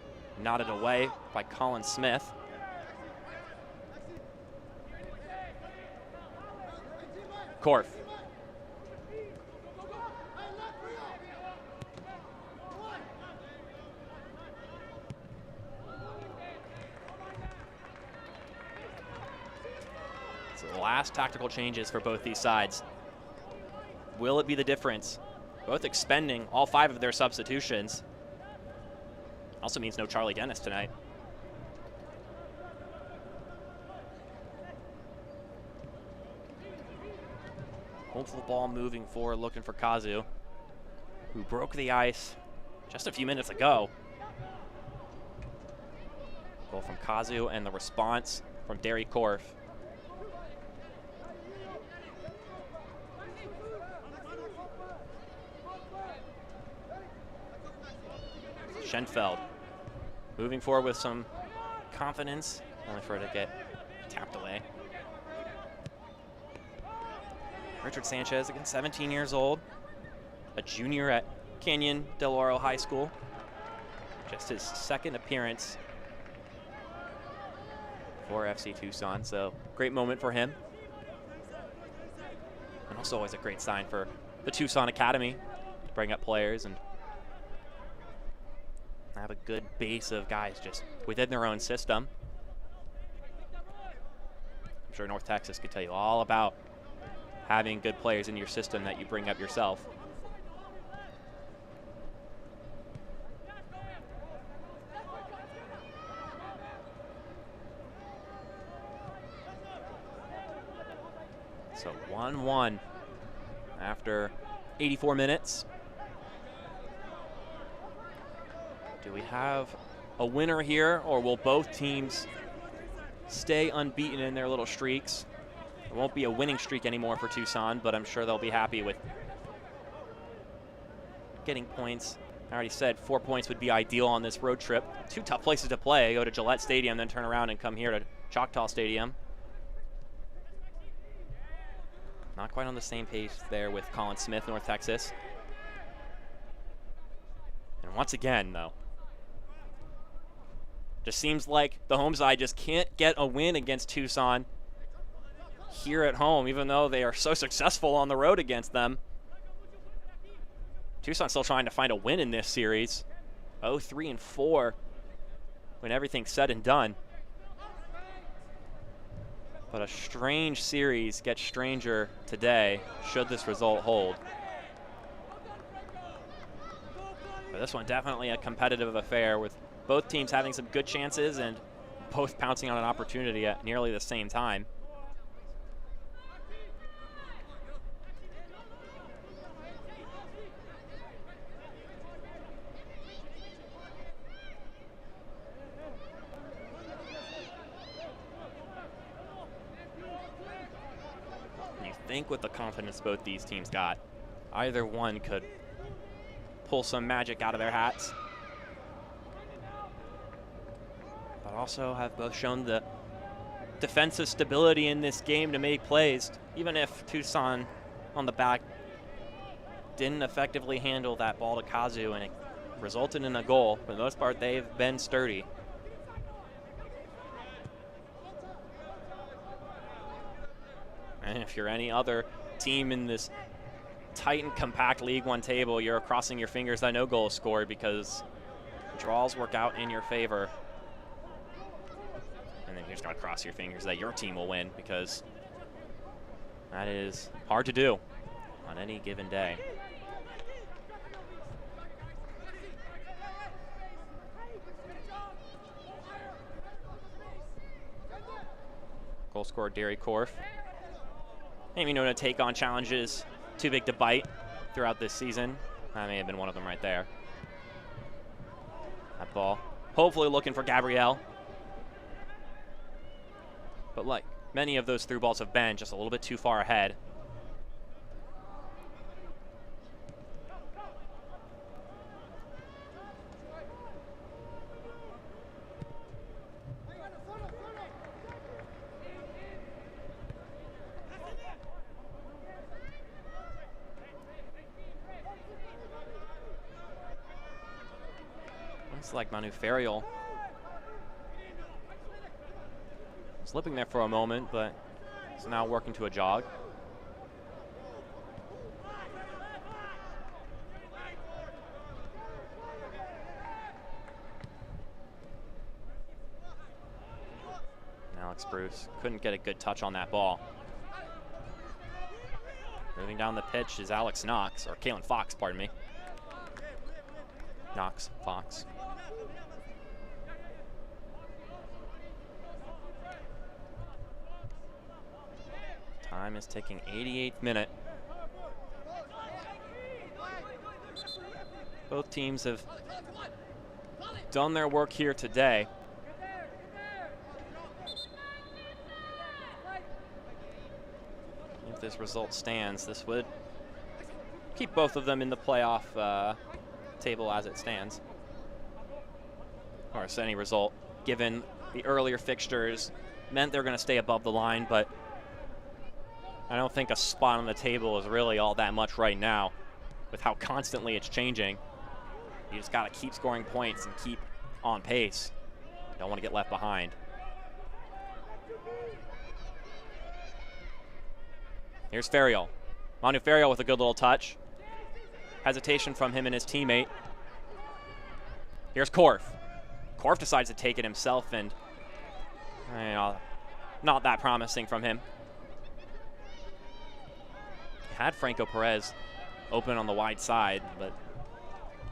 nodded away by Colin Smith. Korf. So the last tactical changes for both these sides. Will it be the difference? Both expending all 5 of their substitutions. Also means no Charlie Dennis tonight. Hopeful ball moving forward, looking for Kazu, who broke the ice just a few minutes ago. Goal from Kazu and the response from Derry Korf. Schenfeld moving forward with some confidence, only for it to get tapped away. Richard Sanchez, again 17 years old, a junior at Canyon Del Oro High School. Just his second appearance for FC Tucson, so great moment for him. And also always a great sign for the Tucson Academy to bring up players and have a good base of guys just within their own system. I'm sure North Texas could tell you all about having good players in your system that you bring up yourself. So 1-1 after 84 minutes. Do we have a winner here, or will both teams stay unbeaten in their little streaks? It won't be a winning streak anymore for Tucson, but I'm sure they'll be happy with getting points. I already said 4 points would be ideal on this road trip. 2 tough places to play. Go to Gillette Stadium, then turn around and come here to Choctaw Stadium. Not quite on the same page there with Colin Smith, North Texas. And once again, though, just seems like the home side just can't get a win against Tucson here at home, even though they are so successful on the road against them. Tucson's still trying to find a win in this series. 0-3-4 when everything's said and done. But a strange series gets stranger today, should this result hold. But this one definitely a competitive affair with both teams having some good chances and both pouncing on an opportunity at nearly the same time. You think with the confidence both these teams got, either one could pull some magic out of their hats. But also have both shown the defensive stability in this game to make plays, even if Tucson on the back didn't effectively handle that ball to Kazu and it resulted in a goal. For the most part, they've been sturdy. And if you're any other team in this tight and compact League One table, you're crossing your fingers that no goal is scored, because draws work out in your favor. And then you're just going to cross your fingers that your team will win, because that is hard to do on any given day. Goal scorer Derry Korf. Maybe known to take on challenges too big to bite throughout this season. That may have been one of them right there. That ball. Hopefully looking for Gabrielle. But like many of those through balls have been, just a little bit too far ahead. Looks like Manu Ferial slipping there for a moment, but is now working to a jog. Alex Bruce couldn't get a good touch on that ball. Moving down the pitch is Alex Knox, or Kalen Fox, pardon me. Knox, Fox. Time is ticking, 88th minute. Both teams have done their work here today. If this result stands, this would keep both of them in the playoff table as it stands. Of course, any result, given the earlier fixtures, meant they're going to stay above the line, but I don't think a spot on the table is really all that much right now with how constantly it's changing. You just got to keep scoring points and keep on pace. Don't want to get left behind. Here's Ferial. Manu Ferial with a good little touch. Hesitation from him and his teammate. Here's Korf. Korf decides to take it himself, and not that promising from him. Had Franco Perez open on the wide side, but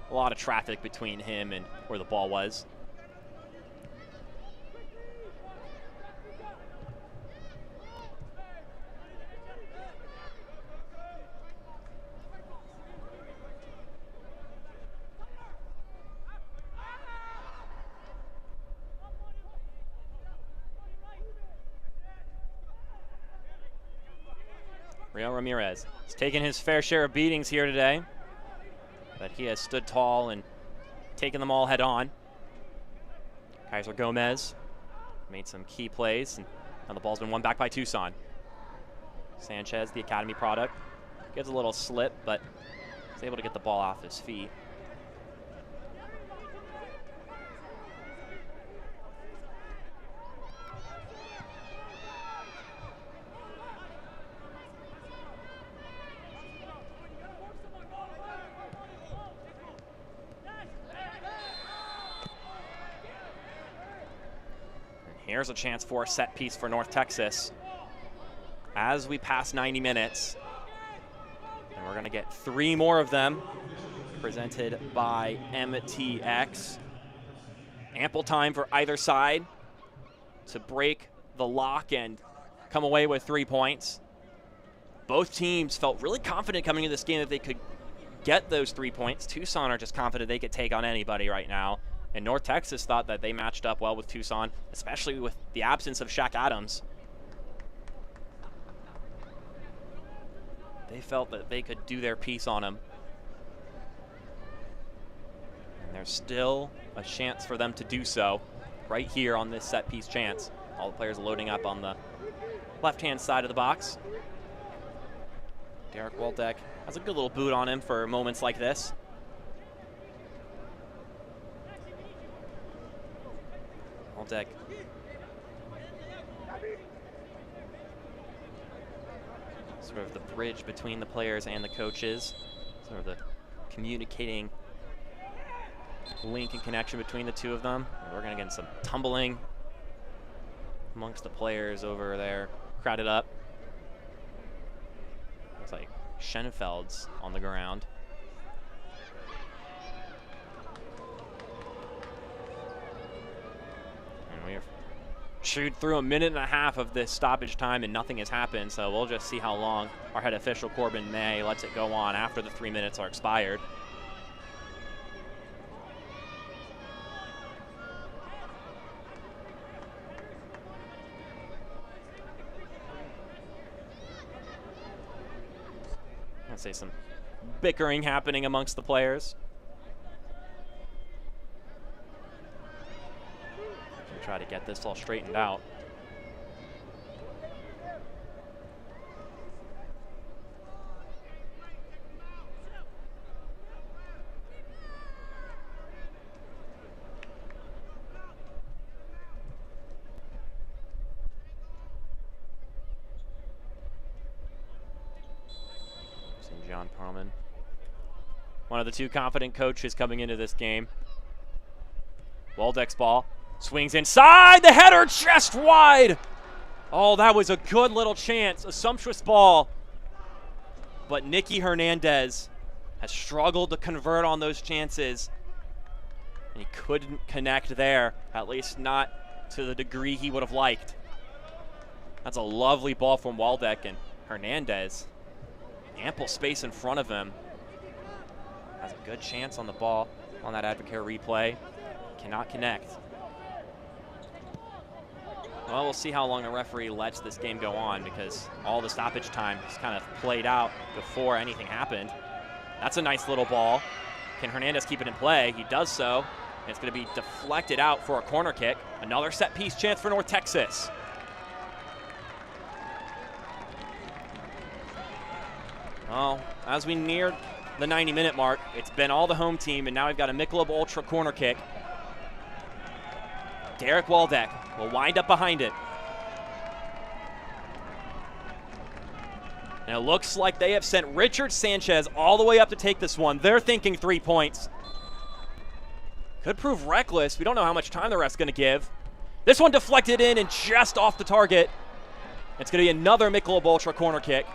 a lot of traffic between him and where the ball was. Real Ramirez has taken his fair share of beatings here today, but he has stood tall and taken them all head on. Kaiser Gomez made some key plays, and now the ball's been won back by Tucson. Sanchez, the academy product, gives a little slip, but is able to get the ball off his feet. Here's a chance for a set piece for North Texas as we pass 90 minutes. And we're going to get 3 more of them presented by MTX. Ample time for either side to break the lock and come away with 3 points. Both teams felt really confident coming into this game that they could get those 3 points. Tucson are just confident they could take on anybody right now. And North Texas thought that they matched up well with Tucson, especially with the absence of Shaq Adams. They felt that they could do their piece on him. There's still a chance for them to do so right here on this set piece chance. All the players loading up on the left-hand side of the box. Derek Waldeck has a good little boot on him for moments like this. Waldeck sort of the bridge between the players and the coaches, sort of the communicating link and connection between the two of them. We're going to get some tumbling amongst the players over there, crowded up. Looks like Schenfeld's on the ground. And we're chewed through a minute and a half of this stoppage time and nothing has happened, so we'll just see how long our head official Corbin May lets it go on after the 3 minutes are expired. I'd say some bickering happening amongst the players. Try to get this all straightened out. John Perlman, one of the two confident coaches coming into this game. Waldeck's ball. Swings inside, the header just wide. Oh, that was a good little chance, a sumptuous ball. But Nicky Hernandez has struggled to convert on those chances. And he couldn't connect there, at least not to the degree he would have liked. That's a lovely ball from Waldeck, and Hernandez, ample space in front of him. Has a good chance on the ball on that Advocare replay. Cannot connect. Well, we'll see how long the referee lets this game go on, because all the stoppage time is kind of played out before anything happened. That's a nice little ball. Can Hernandez keep it in play? He does so. And it's going to be deflected out for a corner kick. Another set piece chance for North Texas. Well, as we near the 90-minute mark, it's been all the home team, and now we've got a Michelob Ultra corner kick. Derek Waldeck will wind up behind it. And it looks like they have sent Richard Sanchez all the way up to take this one. They're thinking 3 points. Could prove reckless. We don't know how much time the ref's going to give. This one deflected in and just off the target. It's going to be another Michelob Ultra corner kick.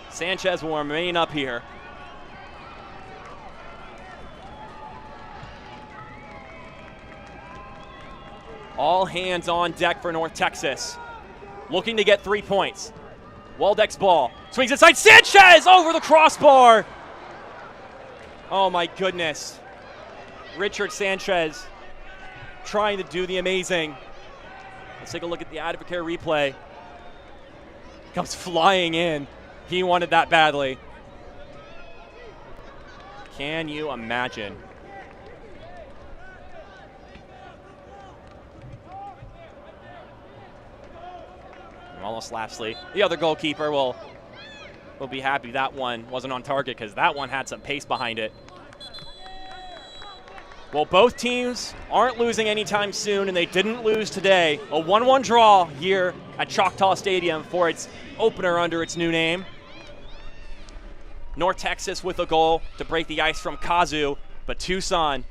Sanchez will remain up here. All hands on deck for North Texas. Looking to get 3 points. Waldeck's ball. Swings inside. Sanchez over the crossbar. Oh my goodness. Richard Sanchez trying to do the amazing. Let's take a look at the Advocare replay. Comes flying in. He wanted that badly. Can you imagine? Wallace Lapsley, the other goalkeeper, will be happy that one wasn't on target, because that one had some pace behind it. Well, both teams aren't losing anytime soon, and they didn't lose today. A 1-1 draw here at Choctaw Stadium for its opener under its new name. North Texas with a goal to break the ice from Kazu, but Tucson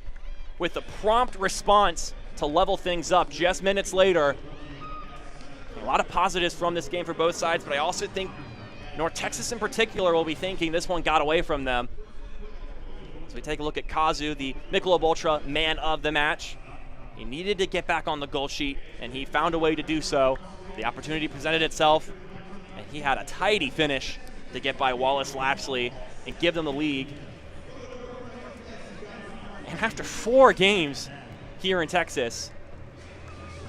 with a prompt response to level things up just minutes later. A lot of positives from this game for both sides, but I also think North Texas in particular will be thinking this one got away from them. So we take a look at Kazu, the Michelob Ultra man of the match. He needed to get back on the goal sheet, and he found a way to do so. The opportunity presented itself, and he had a tidy finish to get by Wallace Lapsley and give them the lead. And after 4 games here in Texas,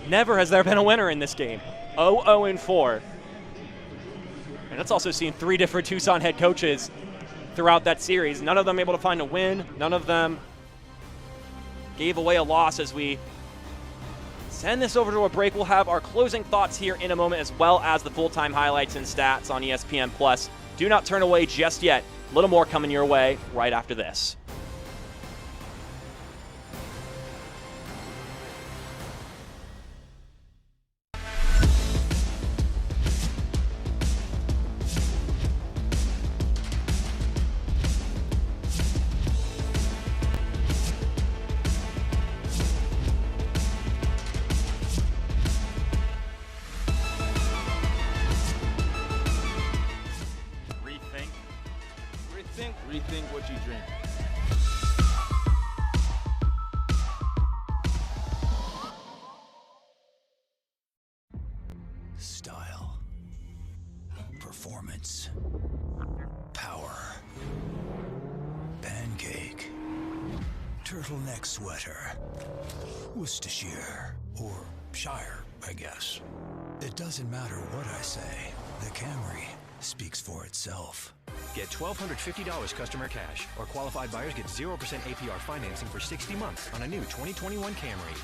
never has there been a winner in this game. 0-0-4. And that's also seen 3 different Tucson head coaches throughout that series. None of them able to find a win. None of them gave away a loss as we send this over to a break. We'll have our closing thoughts here in a moment, as well as the full-time highlights and stats on ESPN+. Do not turn away just yet. A little more coming your way right after this. Rethink what you drink. Style, performance, power, pancake, turtleneck sweater, Worcestershire, or Shire, I guess. It doesn't matter what I say, the Camry speaks for itself. Get $1,250 customer cash, or qualified buyers get 0% APR financing for 60 months on a new 2021 Camry.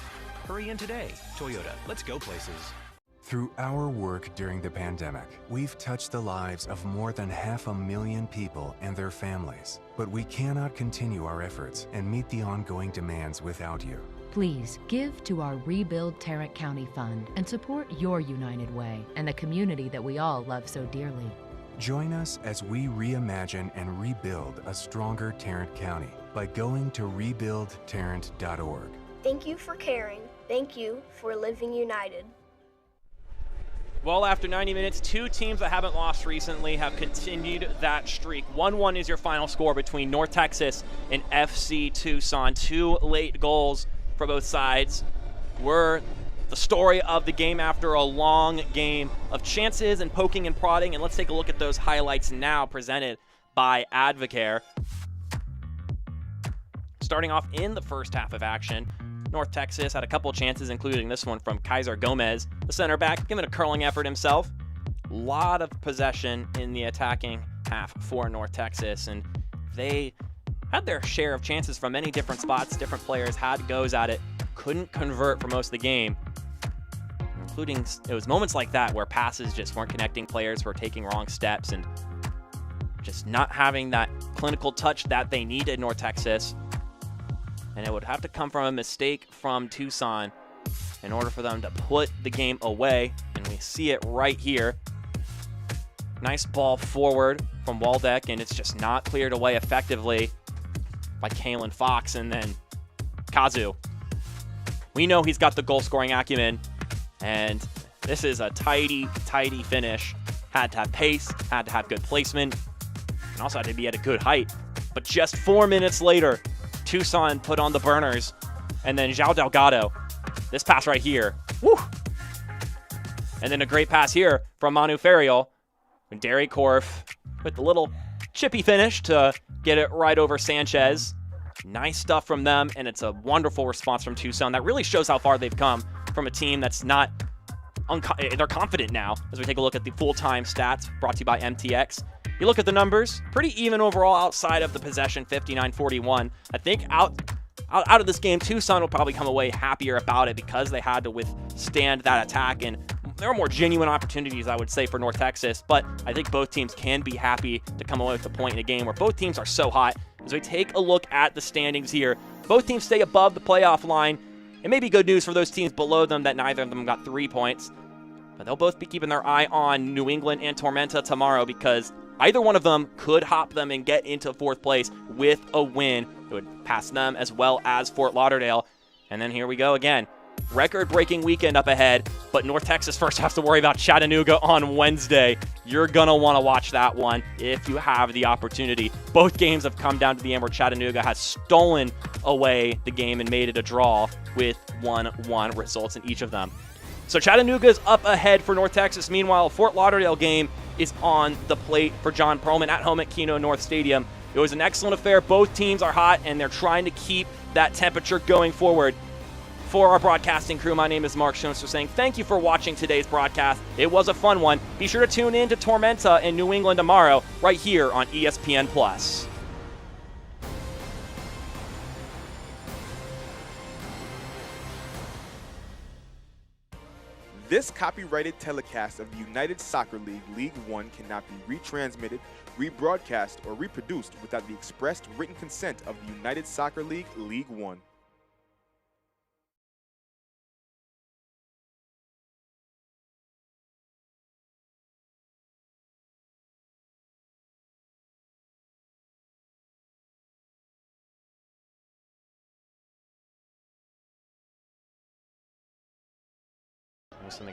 Hurry in today. Toyota, let's go places. Through our work during the pandemic, we've touched the lives of more than 500,000 people and their families. But we cannot continue our efforts and meet the ongoing demands without you. Please give to our Rebuild Tarrant County Fund and support your United Way and the community that we all love so dearly. Join us as we reimagine and rebuild a stronger Tarrant County by going to rebuildtarrant.org. Thank you for caring. Thank you for living united. Well, after 90 minutes, two teams that haven't lost recently have continued that streak. 1-1 is your final score between North Texas and FC Tucson. Two late goals for both sides were the story of the game after a long game of chances and poking and prodding. And let's take a look at those highlights now, presented by Advocare. Starting off in the first half of action, North Texas had a couple chances, including this one from Kaiser Gomez, the center back, giving a curling effort himself. A lot of possession in the attacking half for North Texas, and they had their share of chances from many different spots. Different players had goes at it, couldn't convert for most of the game, including it was moments like that where passes just weren't connecting, players were taking wrong steps and just not having that clinical touch that they needed, North Texas. And it would have to come from a mistake from Tucson in order for them to put the game away. And we see it right here. Nice ball forward from Waldeck, and it's just not cleared away effectively by Kalen Fox. And then Kazu. We know he's got the goal-scoring acumen, and this is a tidy finish. Had to have pace, had to have good placement, and also had to be at a good height. But just 4 minutes later, Tucson put on the burners, and then João Delgado, this pass right here, woo! And then a great pass here from Manu Ferriol, and Derek Korf with the little chippy finish to get it right over Sanchez. Nice stuff from them, and it's a wonderful response from Tucson. That really shows how far they've come from a team that's not, they're confident now. As we take a look at the full-time stats brought to you by MTX. You look at the numbers, pretty even overall outside of the possession, 59-41. I think out of this game, Tucson will probably come away happier about it because they had to withstand that attack, and there are more genuine opportunities, I would say, for North Texas, but I think both teams can be happy to come away with a point in a game where both teams are so hot. As we take a look at the standings here, both teams stay above the playoff line. It may be good news for those teams below them that neither of them got 3 points, but they'll both be keeping their eye on New England and Tormenta tomorrow because either one of them could hop them and get into 4th place with a win. It would pass them as well as Fort Lauderdale. And then here we go again. Record-breaking weekend up ahead, but North Texas first has to worry about Chattanooga on Wednesday. You're going to want to watch that one if you have the opportunity. Both games have come down to the end where Chattanooga has stolen away the game and made it a draw with 1-1 results in each of them. So Chattanooga's up ahead for North Texas. Meanwhile, a Fort Lauderdale game is on the plate for John Perlman at home at Keno North Stadium. It was an excellent affair. Both teams are hot, and they're trying to keep that temperature going forward. For our broadcasting crew, my name is Mark Schoenster saying thank you for watching today's broadcast. It was a fun one. Be sure to tune in to Tormenta in New England tomorrow right here on ESPN+. This copyrighted telecast of the United Soccer League League One cannot be retransmitted, rebroadcast, or reproduced without the expressed written consent of the United Soccer League League One.